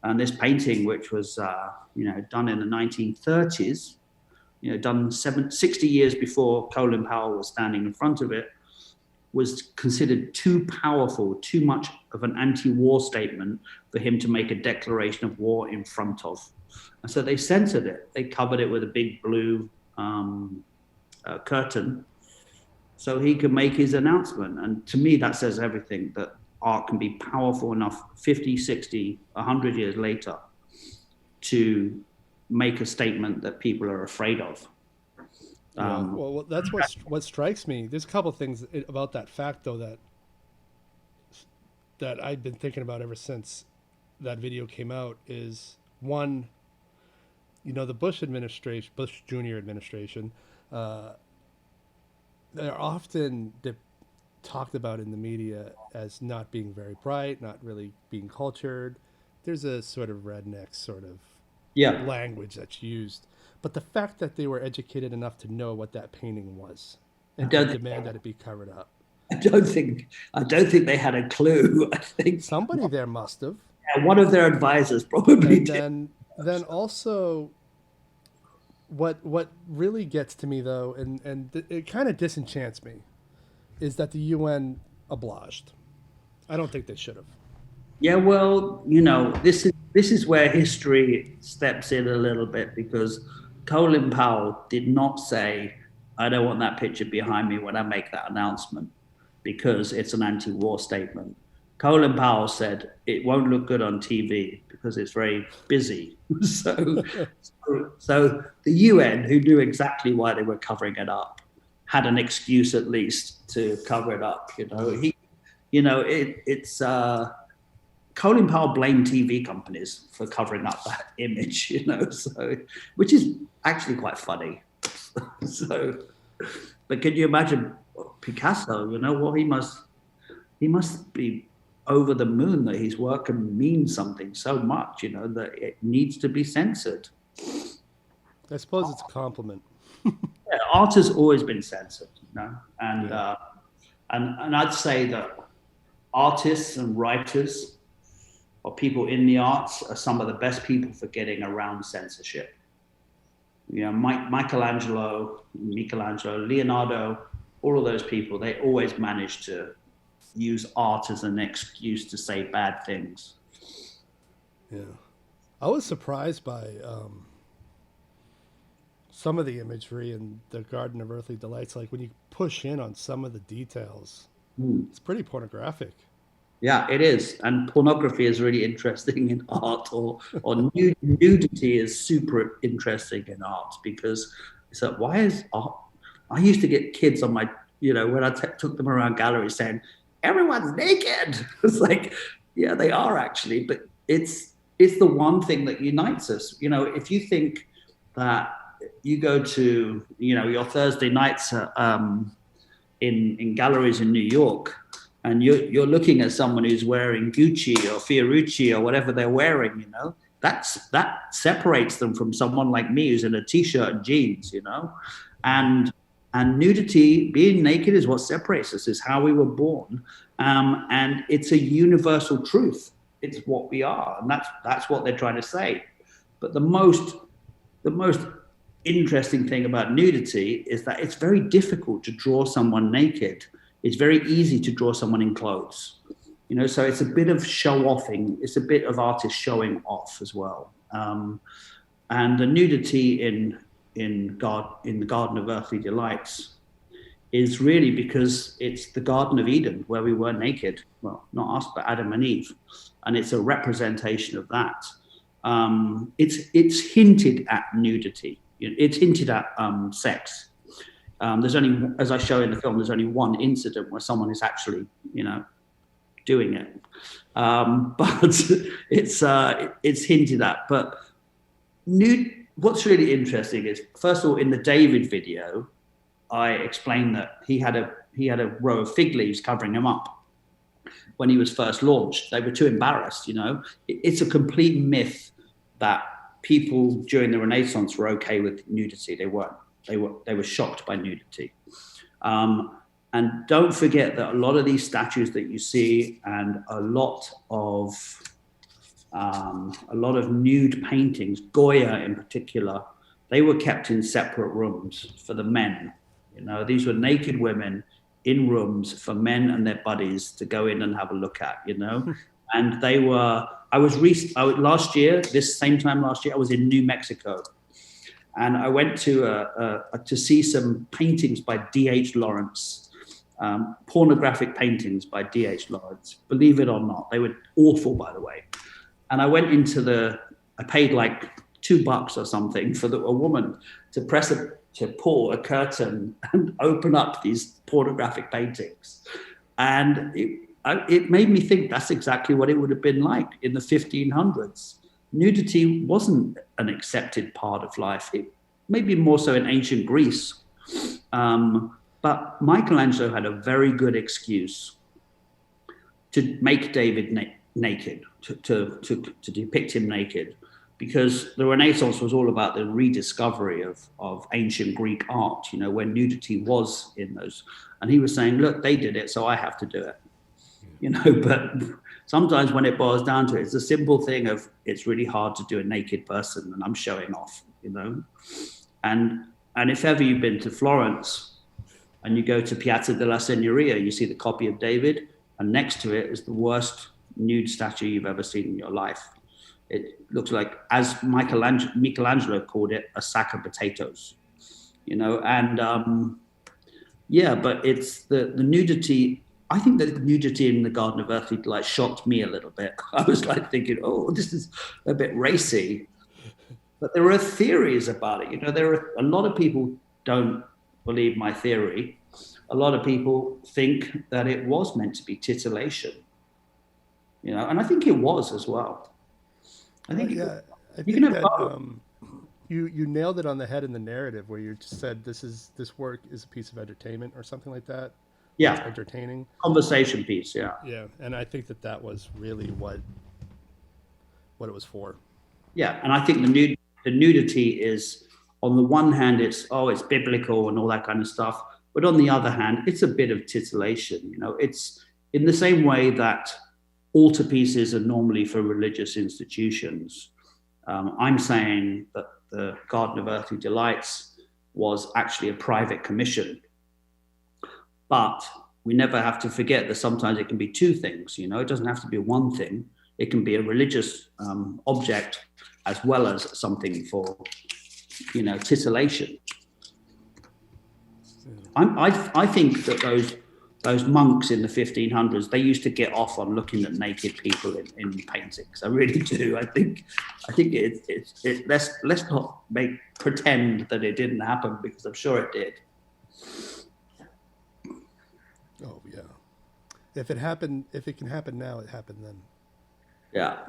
And this painting, which was done in the 1930s, done 60 years before Colin Powell was standing in front of it, was considered too powerful, too much of an anti-war statement for him to make a declaration of war in front of. And so they censored it. They covered it with a big blue curtain so he could make his announcement. And to me, that says everything, that art can be powerful enough 50, 60, 100 years later to make a statement that people are afraid of. Well, that's what strikes me. There's a couple of things about that fact, though, that I've been thinking about ever since that video came out. Is one, the Bush administration, Bush Jr. administration, they're often talked about in the media as not being very bright, not really being cultured. There's a sort of redneck sort of language that's used. But the fact that they were educated enough to know what that painting was and to demand that it be covered up. I don't think they had a clue. I think somebody there must have. Yeah, one of their advisors probably did. And then also, what really gets to me though, and it kind of disenchants me, is that the UN obliged. I don't think they should have. Yeah, well, this is where history steps in a little bit, because Colin Powell did not say, I don't want that picture behind me when I make that announcement because it's an anti-war statement. Colin Powell said, it won't look good on TV because it's very busy. So the UN, who knew exactly why they were covering it up, had an excuse at least to cover it up. Colin Powell blamed TV companies for covering up that image, so, which is actually quite funny. But can you imagine Picasso? What he must be over the moon that his work can mean something so much, that it needs to be censored. I suppose it's a compliment. Yeah, art has always been censored, and I'd say that artists and writers or people in the arts are some of the best people for getting around censorship. You know, Michelangelo, Leonardo, all of those people, they always manage to use art as an excuse to say bad things. Yeah. I was surprised by some of the imagery in the Garden of Earthly Delights. Like when you push in on some of the details, it's pretty pornographic. Yeah, it is. And pornography is really interesting in art, or nudity is super interesting in art, because it's like, why is art? I used to get kids on my, you know, when I took them around galleries saying, everyone's naked. It's like, yeah, they are actually, but it's the one thing that unites us. You know, if you think that you go to, you know, your Thursday nights in galleries in New York, and you're looking at someone who's wearing Gucci or Fiorucci or whatever they're wearing, you know, that separates them from someone like me who's in a t-shirt and jeans, you know, and nudity, being naked, is what separates us, is how we were born, and it's a universal truth. It's what we are, and that's what they're trying to say. But the most interesting thing about nudity is that it's very difficult to draw someone naked. It's very easy to draw someone in clothes, you know. So it's a bit of show-offing. It's a bit of artists showing off as well. And the nudity in the Garden of Earthly Delights is really because it's the Garden of Eden, where we were naked. Well, not us, but Adam and Eve, and it's a representation of that. It's hinted at nudity. It's hinted at sex. There's only, as I show in the film, there's only one incident where someone is actually, you know, doing it. But it's hinted at. But what's really interesting is, first of all, in the David video, I explained that he had a row of fig leaves covering him up when he was first launched. They were too embarrassed, you know. It's a complete myth that people during the Renaissance were okay with nudity. They weren't. They were shocked by nudity. And don't forget that a lot of these statues that you see, and a lot of nude paintings, Goya in particular, they were kept in separate rooms for the men. You know, these were naked women in rooms for men and their buddies to go in and have a look at, you know. And they were, last year, this same time last year, I was in New Mexico. And I went to see some paintings by D.H. Lawrence, pornographic paintings by D.H. Lawrence. Believe it or not, they were awful, by the way. And I went into I paid like $2 or something for a woman to pull a curtain and open up these pornographic paintings. And it made me think that's exactly what it would have been like in the 1500s. Nudity wasn't an accepted part of life. It maybe more so in ancient Greece. But Michelangelo had a very good excuse to make David naked, to depict him naked, because the Renaissance was all about the rediscovery of ancient Greek art, you know, where nudity was in those. And he was saying, look, they did it, so I have to do it. You know, but sometimes when it boils down to it, it's a simple thing of, it's really hard to do a naked person and I'm showing off, you know. And if ever you've been to Florence and you go to Piazza della Signoria, you see the copy of David, and next to it is the worst nude statue you've ever seen in your life. It looks like, as Michelangelo called it, a sack of potatoes, you know. And yeah, but it's the nudity. I think that the nudity in the Garden of Earthly Delight shocked me a little bit. I was like thinking, oh, this is a bit racy. But there are theories about it. You know, there are a lot of people don't believe my theory. A lot of people think that it was meant to be titillation. You know, and I think it was as well. I think you nailed it on the head in the narrative, where you just said this work is a piece of entertainment or something like that. Yeah, it's entertaining conversation piece. Yeah, and I think that was really what it was for. Yeah, and I think the nudity is, on the one hand, it's biblical and all that kind of stuff, but on the other hand, it's a bit of titillation. You know, it's in the same way that altarpieces are normally for religious institutions. I'm saying that the Garden of Earthly Delights was actually a private commission. But we never have to forget that sometimes it can be two things. You know, it doesn't have to be one thing. It can be a religious object as well as something for, you know, titillation. I think that those monks in the 1500s, they used to get off on looking at naked people in paintings. I really do. I think let's not pretend that it didn't happen, because I'm sure it did. Oh yeah. If it can happen now, it happened then. Yeah.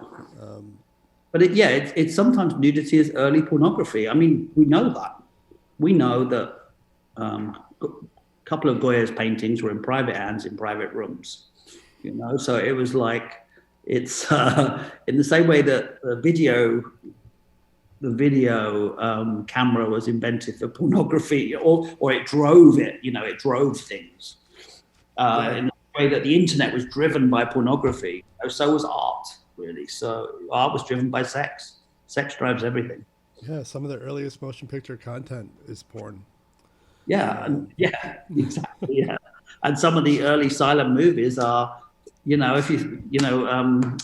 But it's sometimes nudity is early pornography. I mean, we know that. We know that a couple of Goya's paintings were in private hands in private rooms. You know, so it was like, it's in the same way that the video camera was invented for pornography, or it drove it. You know, it drove things. Right. In the way that the internet was driven by pornography, so was art, really. So art was driven by sex. Sex drives everything. Yeah, some of the earliest motion picture content is porn. Yeah, exactly. Yeah, and some of the early silent movies are, you know,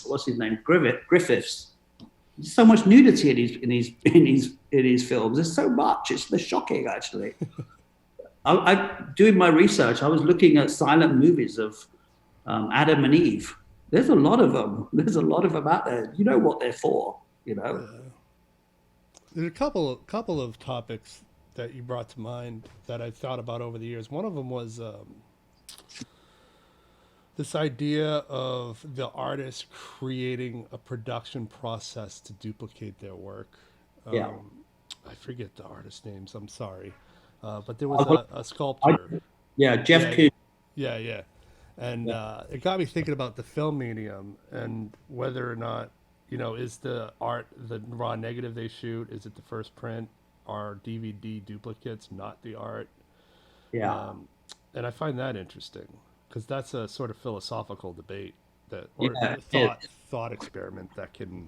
what's his name, Griffiths. There's so much nudity in his films. There's so much. It's shocking, actually. I doing my research, I was looking at silent movies of Adam and Eve. There's a lot of them. There's a lot of them out there. You know what they're for, you know. There's a couple of topics that you brought to mind that I thought about over the years. One of them was this idea of the artist creating a production process to duplicate their work. Yeah. I forget the artist names. I'm sorry. But there was a sculptor. Jeff Koons. Yeah. And it got me thinking about the film medium and whether or not, you know, is the art the raw negative they shoot? Is it the first print? Are DVD duplicates not the art? Yeah. And I find that interesting because that's a sort of philosophical debate thought experiment that can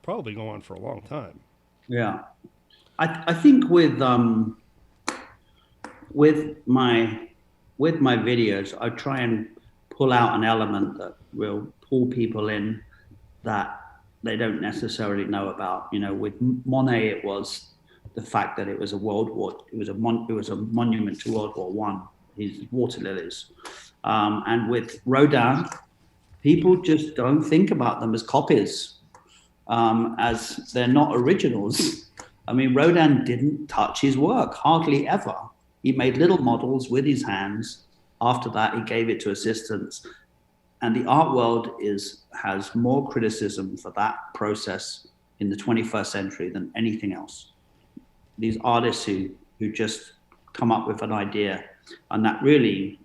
probably go on for a long time. Yeah. I think with my videos, I try and pull out an element that will pull people in that they don't necessarily know about. You know, with Monet, it was the fact that it was a monument to World War One. His water lilies, and with Rodin, people just don't think about them as copies, as they're not originals. I mean, Rodin didn't touch his work, hardly ever. He made little models with his hands. After that, he gave it to assistants. And the art world has more criticism for that process in the 21st century than anything else. These artists who just come up with an idea, and that really,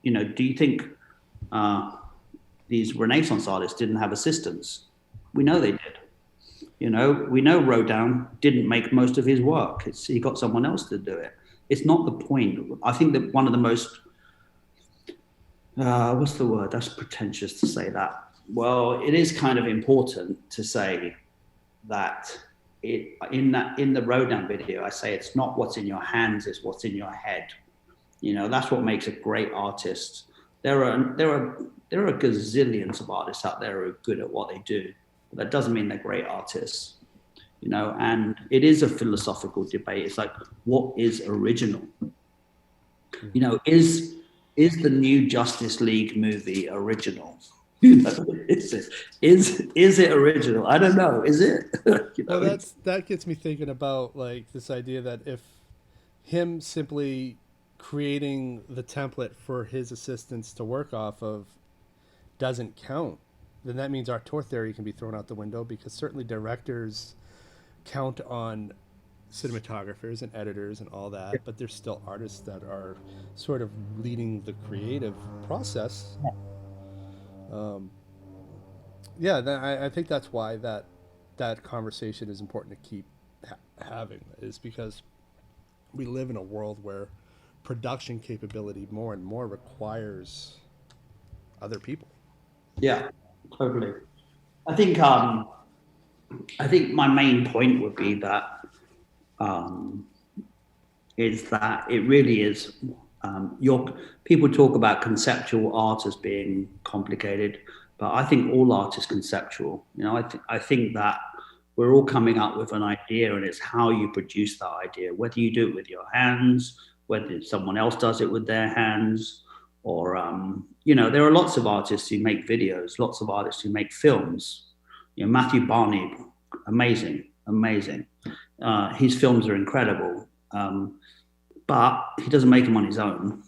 you know, do you think these Renaissance artists didn't have assistants? We know they did. You know, we know Rodin didn't make most of his work. He got someone else to do it. It's not the point. I think that one of the most, what's the word? That's pretentious to say that. Well, it is kind of important to say that in the Rodin video, I say it's not what's in your hands, it's what's in your head. You know, that's what makes a great artist. There are gazillions of artists out there who are good at what they do. But that doesn't mean they're great artists. You know, and it is a philosophical debate. It's like, what is original? You know, is the new Justice League movie original? You know, is it original? I don't know. Is it? You know? Well, that gets me thinking about like this idea that if him simply creating the template for his assistants to work off of doesn't count, then that means auteur theory can be thrown out the window, because certainly directors count on cinematographers and editors and all that, but there's still artists that are sort of leading the creative process. I think that's why that conversation is important to keep having, is because we live in a world where production capability more and more requires other people. Yeah, totally. I think my main point would be that is that it really is. People talk about conceptual art as being complicated, but I think all art is conceptual. You know, I think that we're all coming up with an idea, and it's how you produce that idea, whether you do it with your hands, whether someone else does it with their hands, or you know, there are lots of artists who make videos, lots of artists who make films. You know, Matthew Barney, amazing, amazing. His films are incredible, but he doesn't make them on his own.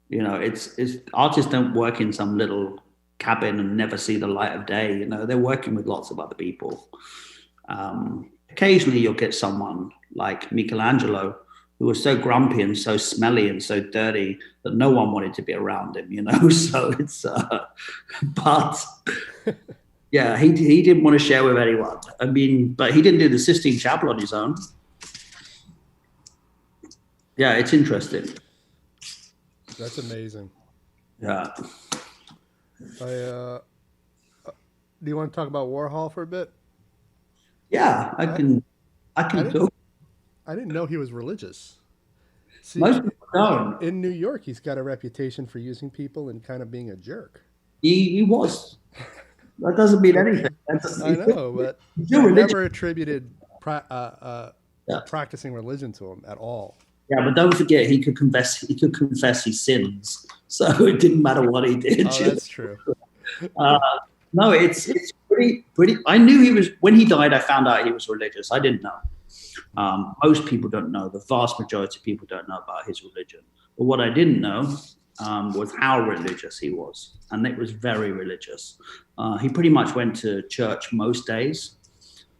You know, it's artists don't work in some little cabin and never see the light of day. You know, they're working with lots of other people. Occasionally, you'll get someone like Michelangelo, who was so grumpy and so smelly and so dirty that no one wanted to be around him, you know? So it's, but yeah, he didn't want to share with anyone. I mean, but he didn't do the Sistine Chapel on his own. Yeah, it's interesting. That's amazing. Yeah. Do you want to talk about Warhol for a bit? Yeah, I can talk. I didn't know he was religious. See, Most people don't. In New York, he's got a reputation for using people and kind of being a jerk. He was. That doesn't mean anything. I know, but I never attributed practicing religion to him at all. Yeah, but don't forget he could confess his sins, so it didn't matter what he did. Oh, that's true. No, it's pretty. I knew he was when he died. I found out he was religious. I didn't know. Most people don't know. The vast majority of people don't know about his religion. But what I didn't know was how religious he was, and it was very religious. He pretty much went to church most days,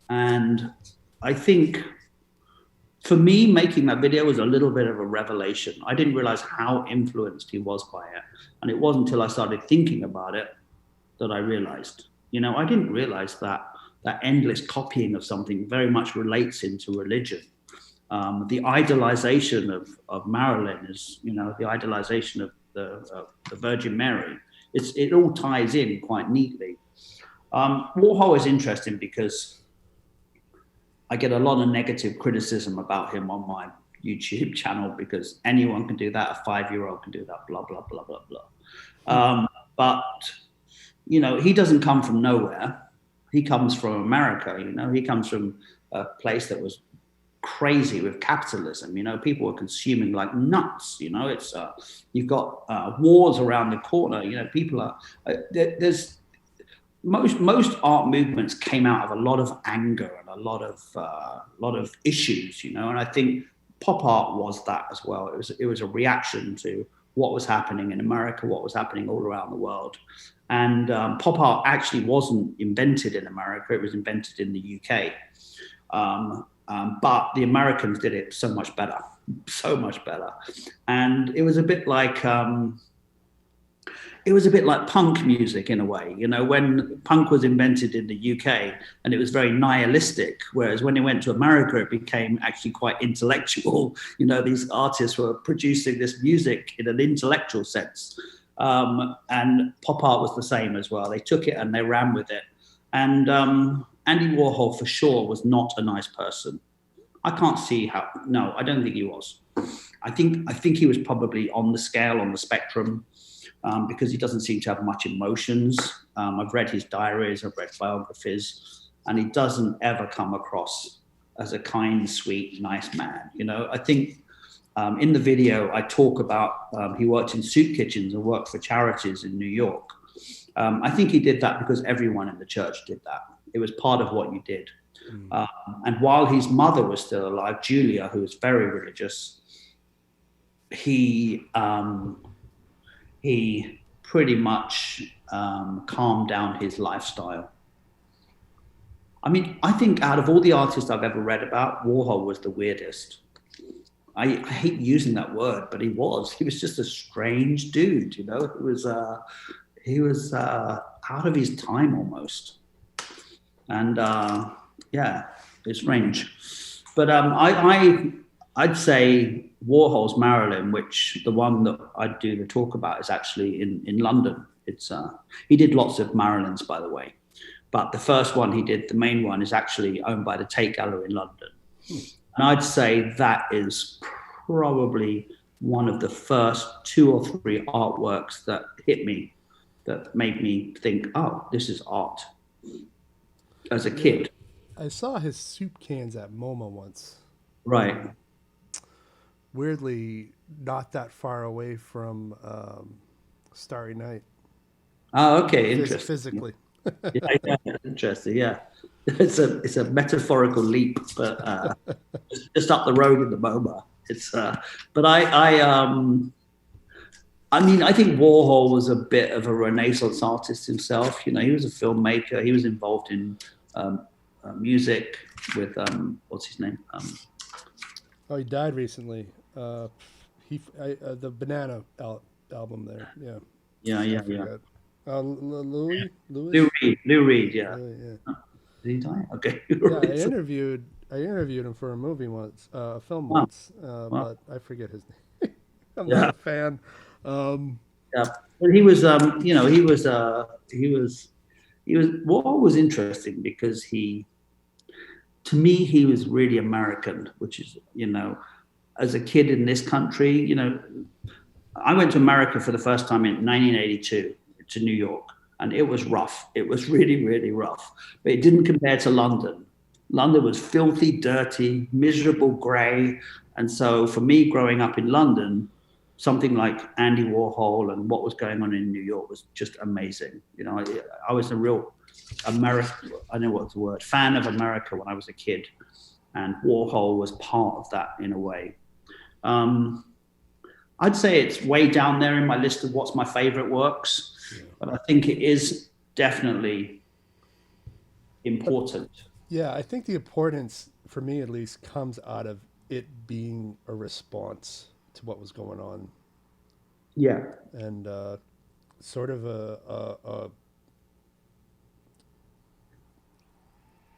and I think for me, making that video was a little bit of a revelation. I didn't realize how influenced he was by it, and it wasn't until I started thinking about it that I realized. You know, I didn't realize that endless copying of something very much relates into religion. The idolization of Marilyn is, you know, the idolization of the Virgin Mary. It all ties in quite neatly. Warhol is interesting because I get a lot of negative criticism about him on my YouTube channel because anyone can do that. A 5-year-old can do that, blah, blah, blah, blah, blah. But, you know, he doesn't come from nowhere. He comes from America, you know, he comes from a place that was crazy with capitalism. You know, people were consuming like nuts, you know, it's, you've got wars around the corner, you know, people are, there's, most art movements came out of a lot of anger and a lot of issues, you know, and I think pop art was that as well. It was a reaction to what was happening in America, what was happening all around the world. And pop art actually wasn't invented in America, it was invented in the UK. But the Americans did it so much better. And it was a bit like punk music in a way, you know, when punk was invented in the UK and it was very nihilistic, whereas when it went to America, it became actually quite intellectual. You know, these artists were producing this music in an intellectual sense. And pop art was the same as well. They took it and they ran with it. And Andy Warhol for sure was not a nice person. I can't see how, no, I don't think he was. I think he was probably on the scale, on the spectrum, because he doesn't seem to have much emotions. I've read his diaries, I've read biographies, and he doesn't ever come across as a kind, sweet, nice man. You know, I think in the video, I talk about he worked in soup kitchens and worked for charities in New York. I think he did that because everyone in the church did that. It was part of what you did. And while his mother was still alive, Julia, who was very religious, he pretty much calmed down his lifestyle. I mean, I think out of all the artists I've ever read about, Warhol was the weirdest. I hate using that word, but he was just a strange dude, you know. He was out of his time almost. And yeah, it's strange. But I'd say Warhol's Marilyn, which the one that I do the talk about is actually in London, It's he did lots of Marilyns, by the way, but the first one he did, the main one, is actually owned by the Tate Gallery in London. And I'd say that is probably one of the first 2 or 3 artworks that hit me, that made me think, oh, this is art, as a kid. I saw his soup cans at MoMA once. Right. Weirdly, not that far away from Starry Night. Oh, okay, interesting. Physically. Yeah, interesting. Yeah, it's a metaphorical leap, but just up the road in the MoMA. It's but I mean, I think Warhol was a bit of a Renaissance artist himself. You know, he was a filmmaker. He was involved in music with what's his name? Oh, he died recently. The Banana album there. Yeah. Yeah. Lou Reed. Yeah. yeah. Did he die? Okay. Yeah, I interviewed him for a movie once, a film once, but I forget his name. I'm not a fan. Yeah, but he was, Warhol was interesting because to me, he was really American, which is, as a kid in this country, I went to America for the first time in 1982 to New York, and it was rough. It was really, really rough, but it didn't compare to London. London was filthy, dirty, miserable, gray. And so for me, growing up in London, something like Andy Warhol and what was going on in New York was just amazing. I was a real fan of America when I was a kid, and Warhol was part of that in a way. I'd say it's way down there in my list of what's my favorite works, but I think it is definitely important. Yeah, I think the importance, for me at least, comes out of it being a response to what was going on. Yeah. And sort of a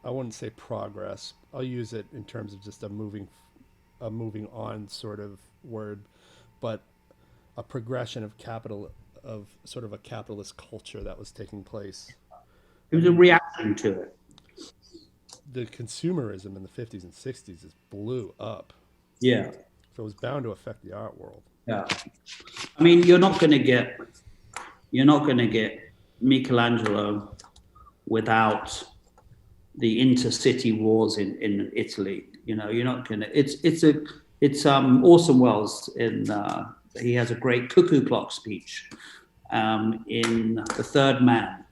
I wouldn't say progress. I'll use it in terms of just a moving on sort of word, but a progression of sort of a capitalist culture that was taking place. It was a reaction to it. The consumerism in the 50s and 60s just blew up. Yeah. So it was bound to affect the art world. Yeah. I mean, you're not going to get Michelangelo without the intercity wars in Italy. You're not going to. It's Orson Welles he has a great cuckoo clock speech in The Third Man,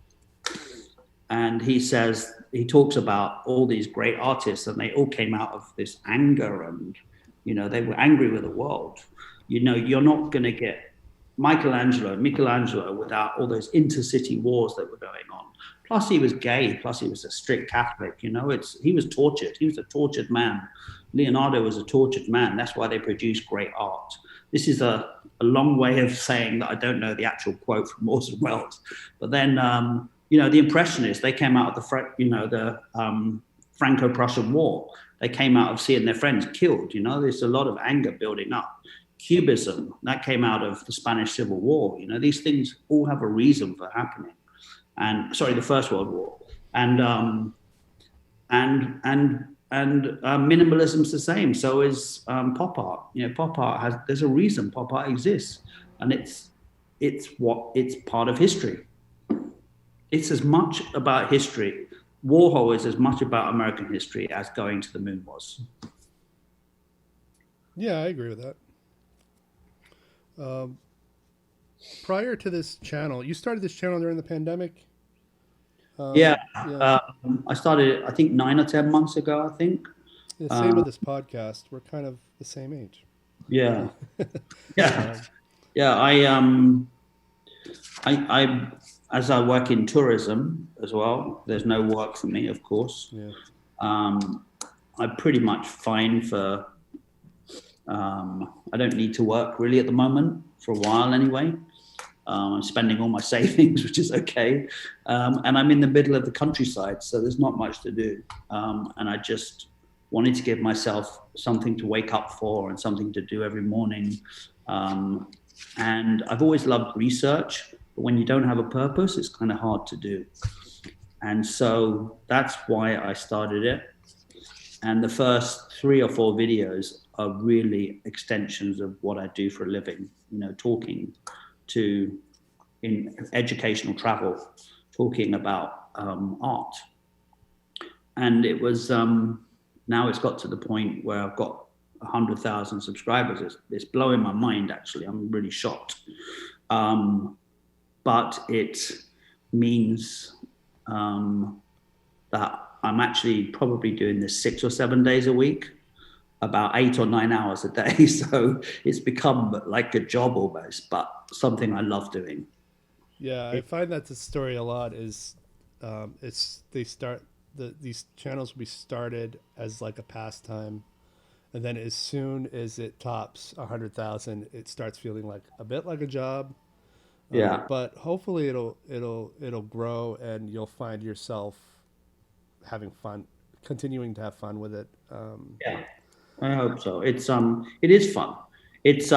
and he talks about all these great artists, and they all came out of this anger, and they were angry with the world. You're not going to get Michelangelo without all those intercity wars that were going on. Plus he was gay, plus he was a strict Catholic. He was tortured. He was a tortured man. Leonardo was a tortured man. That's why they produced great art. This is a long way of saying that I don't know the actual quote from Orson Welles. But then, the Impressionists, they came out of the Franco-Prussian War. They came out of seeing their friends killed. There's a lot of anger building up. Cubism, that came out of the Spanish Civil War. These things all have a reason for happening. The First World War. And minimalism's the same. So is pop art. Pop art there's a reason pop art exists, and it's part of history. It's as much about history. Warhol is as much about American history as Going to the Moon was. Yeah, I agree with that. Prior to this channel, you started this channel during the pandemic? I started, I think, 9 or 10 months ago, I think. Yeah, same with this podcast. We're kind of the same age. Yeah. Yeah. I as I work in tourism as well, there's no work for me, of course. Yeah. I'm pretty much fine for, I don't need to work really at the moment, for a while anyway. I'm spending all my savings, which is okay. And I'm in the middle of the countryside, so there's not much to do. And I just wanted to give myself something to wake up for and something to do every morning. And I've always loved research. But when you don't have a purpose, it's kind of hard to do. And so that's why I started it. And the first 3 or 4 videos are really extensions of what I do for a living, you know, talking to, in educational travel, talking about art. And it was, now it's got to the point where I've got 100,000 subscribers. It's blowing my mind, actually. I'm really shocked. But it means that I'm actually probably doing this 6 or 7 days a week, about 8 or 9 hours a day. So it's become like a job almost, but something I love doing. Yeah, I find that the story a lot is these channels will be started as like a pastime, and then as soon as it tops 100,000, it starts feeling like a bit like a job. Yeah. But hopefully it'll grow, and you'll find yourself having fun, continuing to have fun with it. Yeah, I hope so. It is fun. It's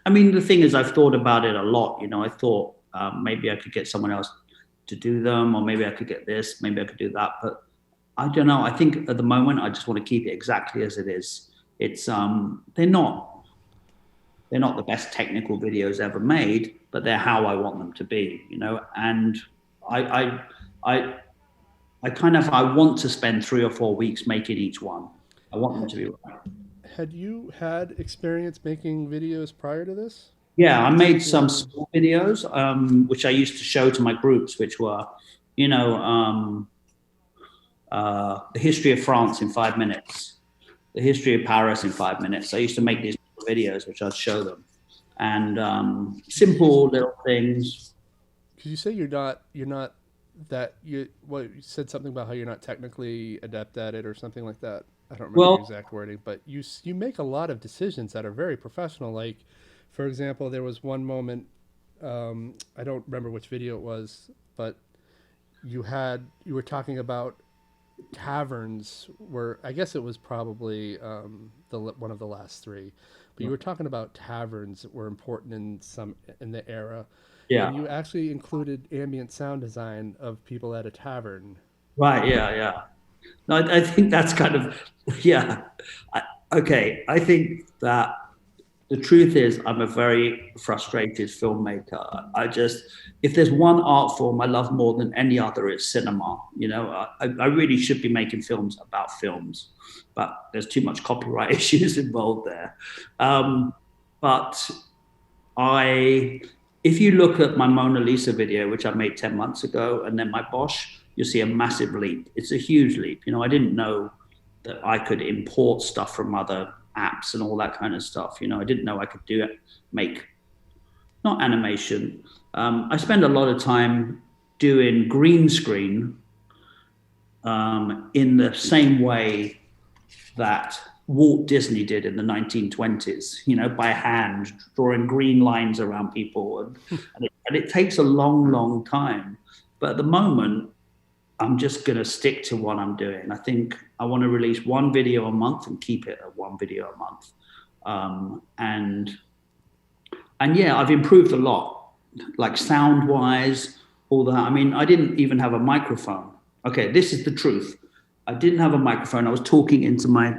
I mean, the thing is, I've thought about it a lot. You know, I thought maybe I could get someone else to do them, or maybe I could get this, maybe I could do that. But I don't know. I think at the moment, I just want to keep it exactly as it is. It's they're not the best technical videos ever made, but they're how I want them to be. You know, and I want to spend 3 or 4 weeks making each one. I want them to be right. Had you had experience making videos prior to this? Yeah, I made some small videos, which I used to show to my groups, which were, you know, the history of France in 5 minutes, the history of Paris in 5 minutes. I used to make these videos, which I'd show them, and simple little things. Because you say you're not that you said something about how you're not technically adept at it or something like that. I don't remember the exact wording, but you make a lot of decisions that are very professional. Like, for example, there was one moment, I don't remember which video it was, but you were talking about taverns where, I guess it was probably one of the last 3, but you were talking about taverns that were important in the era. Yeah. And you actually included ambient sound design of people at a tavern. Right. Yeah. Yeah. No, I think that's kind of, yeah. Okay. I think that the truth is I'm a very frustrated filmmaker. If there's one art form I love more than any other, it's cinema. You know, I really should be making films about films, but there's too much copyright issues involved there. But if you look at my Mona Lisa video, which I made 10 months ago, and then my Bosch, you'll see a massive leap. It's a huge leap. You know, I didn't know that I could import stuff from other apps and all that kind of stuff. You know, I didn't know I could make not animation. I spend a lot of time doing green screen in the same way that Walt Disney did in the 1920s, you know, by hand, drawing green lines around people. And it takes a long, long time. But at the moment, I'm just going to stick to what I'm doing. I think I want to release 1 video a month and keep it at 1 video a month. And yeah, I've improved a lot, like sound wise, all that. I mean, I didn't even have a microphone. Okay, this is the truth. I didn't have a microphone. I was talking into my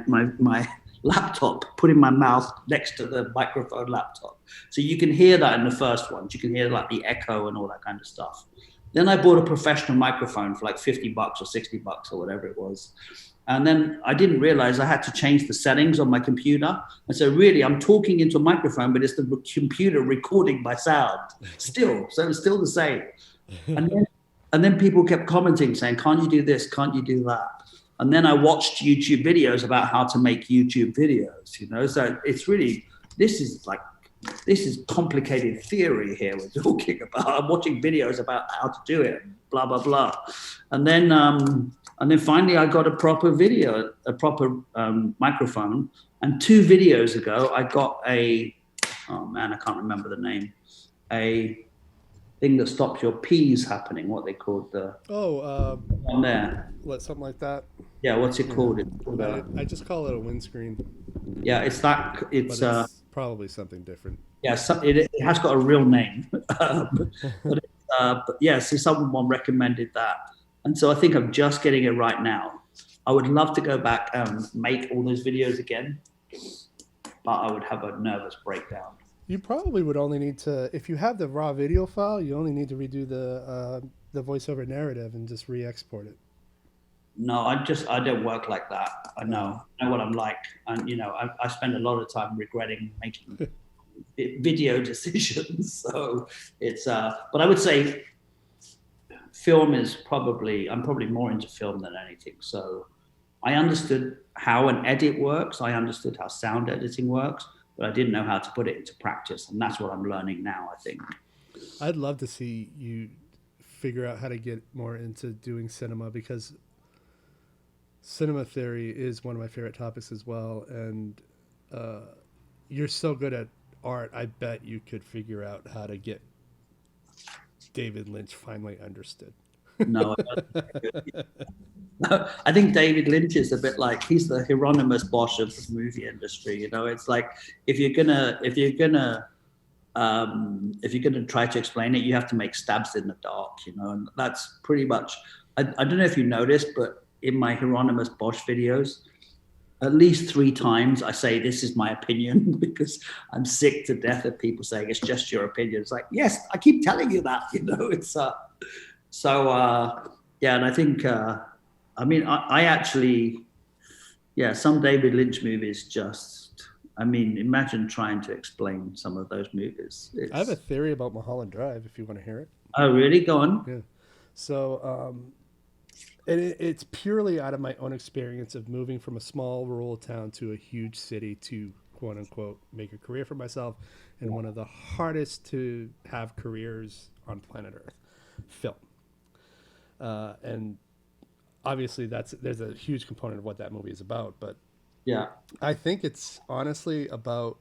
laptop, putting my mouth next to the microphone laptop. So you can hear that in the first ones. You can hear like the echo and all that kind of stuff. Then I bought a professional microphone for like $50 or $60 or whatever it was. And then I didn't realize I had to change the settings on my computer. And so really I'm talking into a microphone, but it's the computer recording my sound still. So it's still the same. And then people kept commenting saying, can't you do this? Can't you do that? And then I watched YouTube videos about how to make YouTube videos, you know? So it's really, this is complicated theory here we're talking about. I'm watching videos about how to do it, blah, blah, blah. And then finally I got a proper microphone. And 2 videos ago, I got I can't remember the name, a thing that stops your peas happening, what they called on there. What, something like that? Yeah, what's it called? I just call it a windscreen. Yeah, it's probably something different. Yeah, it has got a real name. But yeah, so someone recommended that. And so I think I'm just getting it right now. I would love to go back and make all those videos again, but I would have a nervous breakdown. You probably would only need to, if you have the raw video file, you only need to redo the voiceover narrative and just re-export it. No, I don't work like that. I know what I'm like. And, I spend a lot of time regretting making video decisions. So it's, but I would say film is I'm probably more into film than anything. So I understood how an edit works. I understood how sound editing works, but I didn't know how to put it into practice. And that's what I'm learning now, I think. I'd love to see you figure out how to get more into doing cinema, because cinema theory is one of my favorite topics as well. And you're so good at art, I bet you could figure out how to get David Lynch finally understood. No, I think David Lynch is a bit like, he's the Hieronymus Bosch of the movie industry. It's like if you're gonna try to explain it, you have to make stabs in the dark. And that's pretty much. I don't know if you noticed, but in my Hieronymus Bosch videos, at least 3 times I say this is my opinion, because I'm sick to death of people saying it's just your opinion. It's like, yes, I keep telling you that. It's yeah, and I think I actually, yeah, some David Lynch movies just, imagine trying to explain some of those movies. I have a theory about Mulholland Drive, if you want to hear it. Oh, really? Go on. Yeah. So, and it's purely out of my own experience of moving from a small rural town to a huge city to, quote unquote, make a career for myself in one of the hardest to have careers on planet Earth, film. And obviously there's a huge component of what that movie is about, but yeah, I think it's honestly about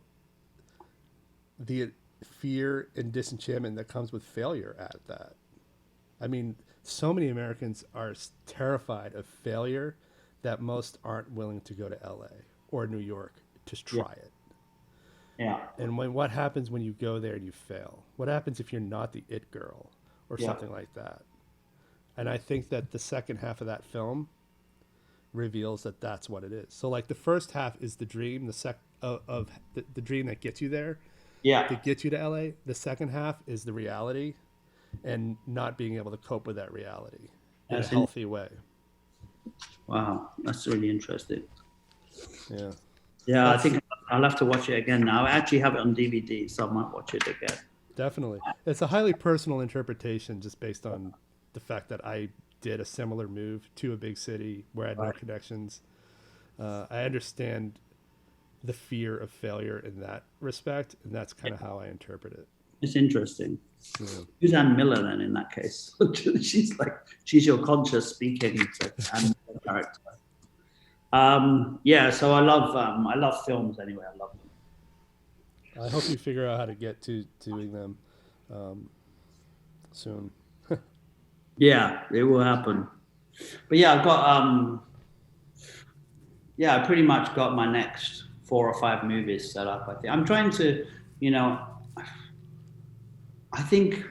the fear and disenchantment that comes with failure at that. So many Americans are terrified of failure that most aren't willing to go to LA or New York to try it. Yeah. And what happens when you go there and you fail? What happens if you're not the it girl or something like that? And I think that the second half of that film reveals that that's what it is. So like the first half is the dream, the dream that gets you there, that gets you to LA. The second half is the reality, and not being able to cope with that reality in a healthy way. Wow, that's really interesting. Yeah. Yeah, I think I'll have to watch it again now. I actually have it on DVD, so I might watch it again. Definitely. It's a highly personal interpretation just based on the fact that I did a similar move to a big city where I had no connections. I understand the fear of failure in that respect, and that's kind of how I interpret it. It's interesting. Yeah. Who's Ann Miller then in that case? she's your conscious speaking Ann Miller character. Yeah, so I love films anyway. I love them. I hope you figure out how to get to doing them soon. Yeah, it will happen. But yeah, I've got I pretty much got my next 4 or 5 movies set up. I think I'm trying to, I think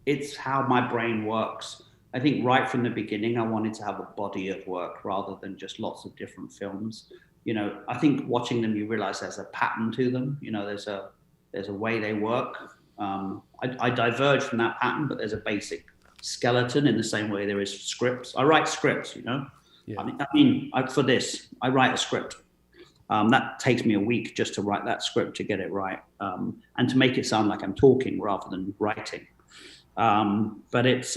it's how my brain works. I think right from the beginning, I wanted to have a body of work rather than just lots of different films. I think watching them, you realize there's a pattern to them. There's a way they work. I diverge from that pattern, but there's a basic skeleton in the same way there is scripts. I write scripts, Yeah. For this, I write a script. That takes me a week just to write that script to get it right, and to make it sound like I'm talking rather than writing. But it's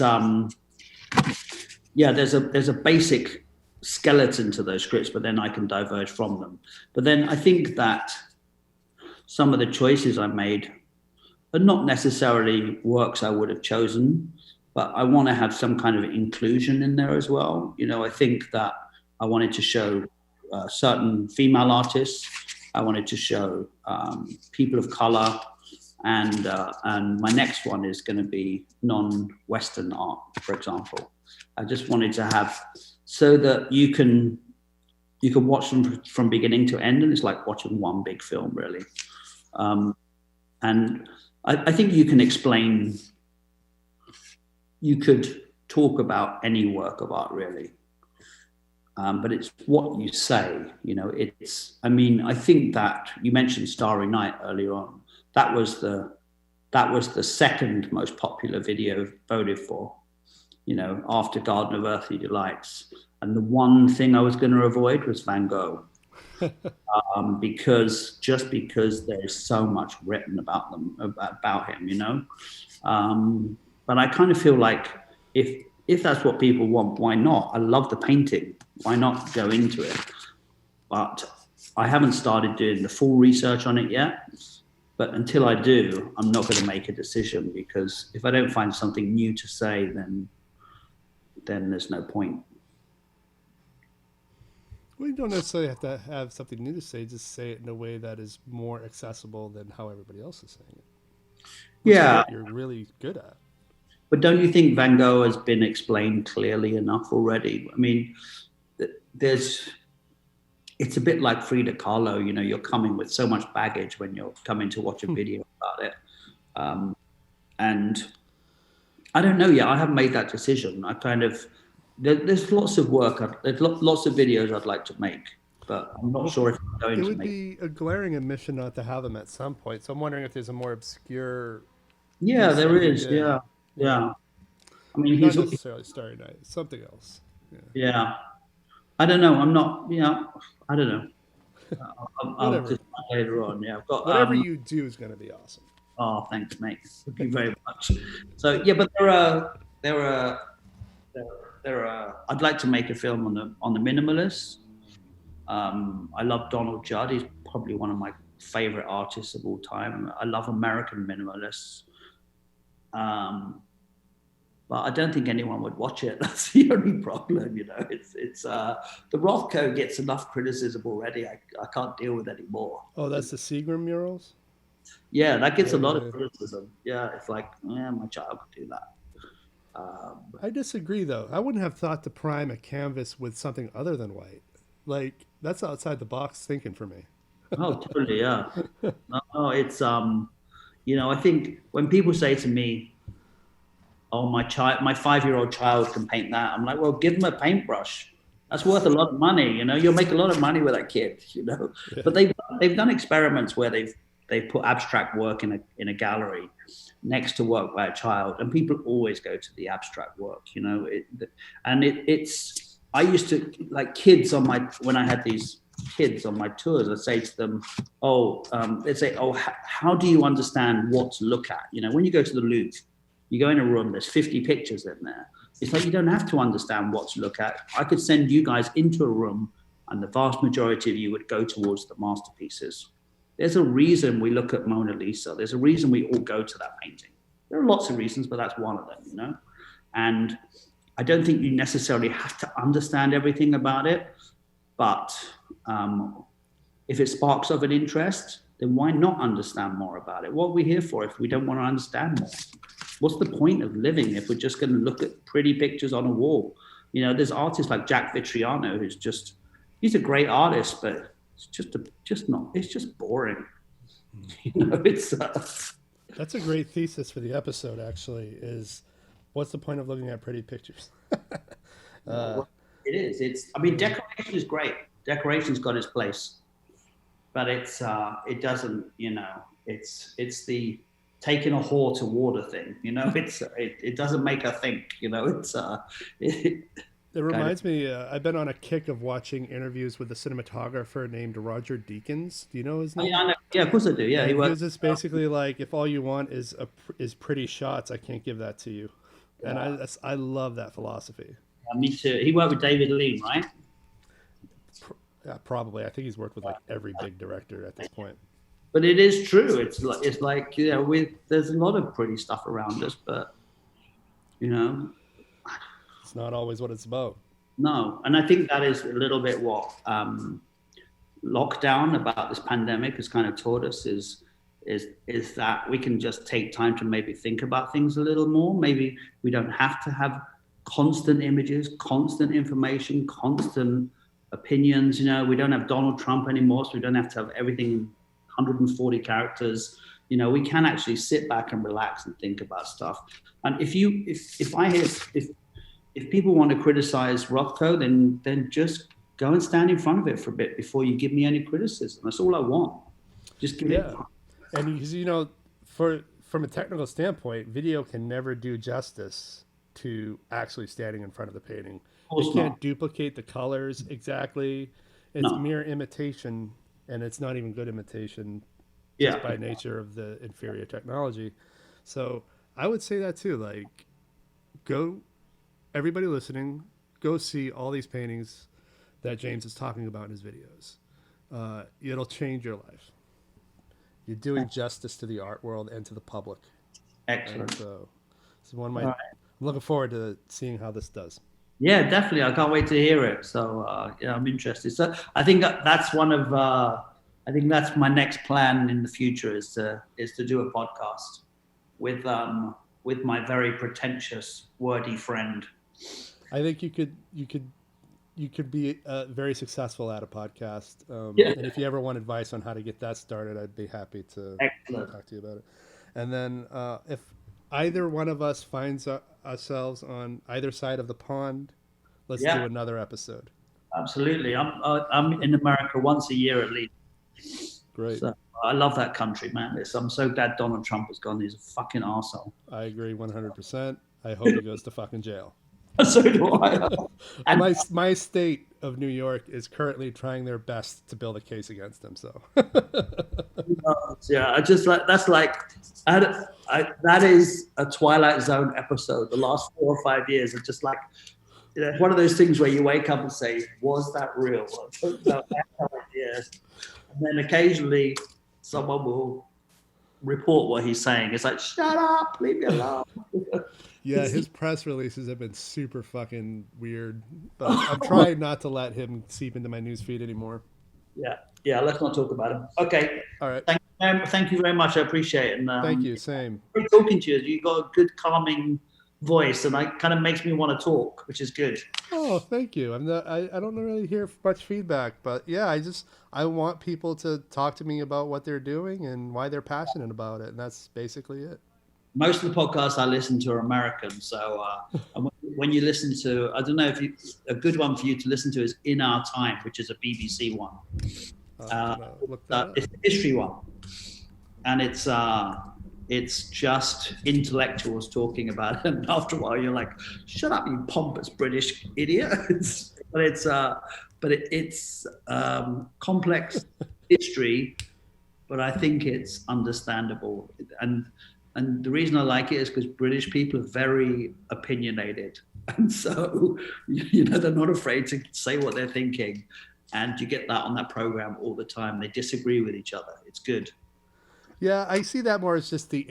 there's a basic skeleton to those scripts, but then I can diverge from them. But then I think that some of the choices I made are not necessarily works I would have chosen, but I want to have some kind of inclusion in there as well. I think that I wanted to show certain female artists. I wanted to show people of color, and my next one is going to be non-Western art, for example. I just wanted to have so that you can watch them from beginning to end, and it's like watching one big film, really. And I think you can explain, you could talk about any work of art really. But it's what you say, I mean, I think that you mentioned Starry Night earlier on. That was the second most popular video voted for, after Garden of Earthly Delights. And the one thing I was going to avoid was Van Gogh. because there's so much written about him, but I kind of feel like if that's what people want, why not? I love the painting. Why not go into it? But I haven't started doing the full research on it yet. But until I do, I'm not going to make a decision, because if I don't find something new to say, then there's no point. Well, you don't necessarily have to have something new to say. Just say it in a way that is more accessible than how everybody else is saying it. Yeah. What you're really good at. But don't you think Van Gogh has been explained clearly enough already? I mean, it's a bit like Frida Kahlo, you're coming with so much baggage when you're coming to watch a video about it. And I don't know yet. I haven't made that decision. There's lots of work. There's lots of videos I'd like to make, but I'm not sure if I'm going to make. It would be a glaring omission not to have them at some point. So I'm wondering if there's a more obscure. Yeah, there is. Yeah. I mean, not necessarily Starry Night. Something else. Yeah. I don't know. I'm not. I don't know. I'll just later on. Yeah, I've got whatever you do is going to be awesome. Oh, thanks, mate. Thank you very much. So yeah, but there are. I'd like to make a film on the minimalists. I love Donald Judd. He's probably one of my favorite artists of all time. I love American minimalists. But I don't think anyone would watch it. That's the only problem, It's the Rothko gets enough criticism already. I can't deal with any more. Oh, that's the Seagram murals? Yeah, that gets a lot of criticism. Yeah, it's like, my child could do that. I disagree, though. I wouldn't have thought to prime a canvas with something other than white. Like, that's outside the box thinking for me. Oh, totally, yeah. No, it's I think when people say to me, "Oh, my 5-year-old child can paint that," I'm like, well, give them a paintbrush. That's worth a lot of money. You'll make a lot of money with that kid. Yeah. But they've done experiments where they've put abstract work in a gallery next to work by a child, and people always go to the abstract work. I used to, like, kids when I had these kids on my tours, I'd say to them, they'd say, how do you understand what to look at? When you go to the Louvre, you go in a room, there's 50 pictures in there. It's like, you don't have to understand what to look at. I could send you guys into a room and the vast majority of you would go towards the masterpieces. There's a reason we look at Mona Lisa. There's a reason we all go to that painting. There are lots of reasons, but that's one of them, And I don't think you necessarily have to understand everything about it, but if it sparks of an interest, then why not understand more about it? What are we here for if we don't want to understand more? What's the point of living if we're just going to look at pretty pictures on a wall? There's artists like Jack Vitriano, he's a great artist, but it's just boring. That's a great thesis for the episode, actually, is what's the point of looking at pretty pictures? It is. Decoration is great. Decoration's got its place, but it doesn't, it's the taking a whore to water thing, it doesn't make her think, It reminds me, I've been on a kick of watching interviews with a cinematographer named Roger Deakins. Do you know his name? Yeah, I know. Yeah, of course I do. Yeah, because it's basically like, if all you want is pretty shots, I can't give that to you. And I love that philosophy. Me too. He worked with David Lean, right? Yeah, probably. I think he's worked with like every big director at this point. But it is true. It's like there's a lot of pretty stuff around us, but it's not always what it's about. No, and I think that is a little bit what lockdown about this pandemic has kind of taught us is that we can just take time to maybe think about things a little more. Maybe we don't have to have constant images, constant information, constant opinions. We don't have Donald Trump anymore, so we don't have to have everything in 140 characters. You know, we can actually sit back and relax and think about stuff. And if people want to criticize Rothko, then just go and stand in front of it for a bit before you give me any criticism. That's all I want. Just give it. And you know, from a technical standpoint, video can never do justice to actually standing in front of the painting. It can't duplicate the colors exactly. It's mere imitation, and it's not even good imitation just by nature of the inferior technology. So I would say that too. Like, everybody listening, go see all these paintings that James is talking about in his videos. It'll change your life. You're doing justice to the art world and to the public. Excellent. So I'm looking forward to seeing how this does. Yeah, definitely. I can't wait to hear it. So I'm interested. So I think that's that's my next plan in the future is to do a podcast with my very pretentious, wordy friend. I think you could be very successful at a podcast. And if you ever want advice on how to get that started, I'd be happy to talk to you about it. And then if either one of us finds ourselves on either side of the pond, let's do another episode. Absolutely. I'm in America once a year at least. Great. So I love that country, man. I'm so glad Donald Trump has gone. He's a fucking arsehole. I agree 100%. I hope he goes to fucking jail. So do I. And my state of New York is currently trying their best to build a case against him. So yeah, I just like that is a Twilight Zone episode. The last 4 or 5 years are just like, you know, one of those things where you wake up and say, "Was that real?" I don't know. Yes. And then occasionally someone will report what he's saying. It's like, "Shut up, leave me alone." Yeah, his press releases have been super fucking weird, but I'm trying not to let him seep into my newsfeed anymore. Yeah. Let's not talk about him. Okay. All right. Thank you very much. I appreciate it. And, thank you. Same. Great talking to you. You got a good, calming voice, and it kind of makes me want to talk, which is good. Oh, thank you. I don't really hear much feedback, but yeah, I want people to talk to me about what they're doing and why they're passionate about it, and that's basically it. Most of the podcasts I listen to are American, so when you listen to, I don't know if a good one for you to listen to is In Our Time, which is a BBC one. It's a history one, and it's just intellectuals talking about it. And after a while, you're like, "Shut up, you pompous British idiot!" But it's complex history, but I think it's understandable. And the reason I like it is because British people are very opinionated. And so, you know, they're not afraid to say what they're thinking. And you get that on that program all the time. They disagree with each other. It's good. Yeah, I see that more as just the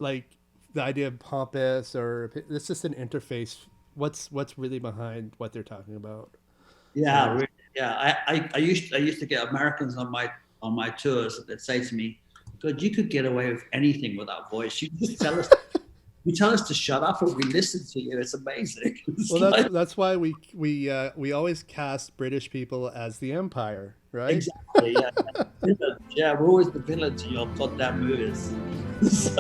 the idea of pompous, or it's just an interface. What's really behind what they're talking about? Yeah, really, yeah. I used to get Americans on my tours that say to me, "God, you could get away with anything with that voice. You just tell us." You tell us to shut up and we listen to you. It's amazing. That's why we always cast British people as the Empire, right? Exactly. Yeah. Yeah, we're always the villain to your goddamn movies. So.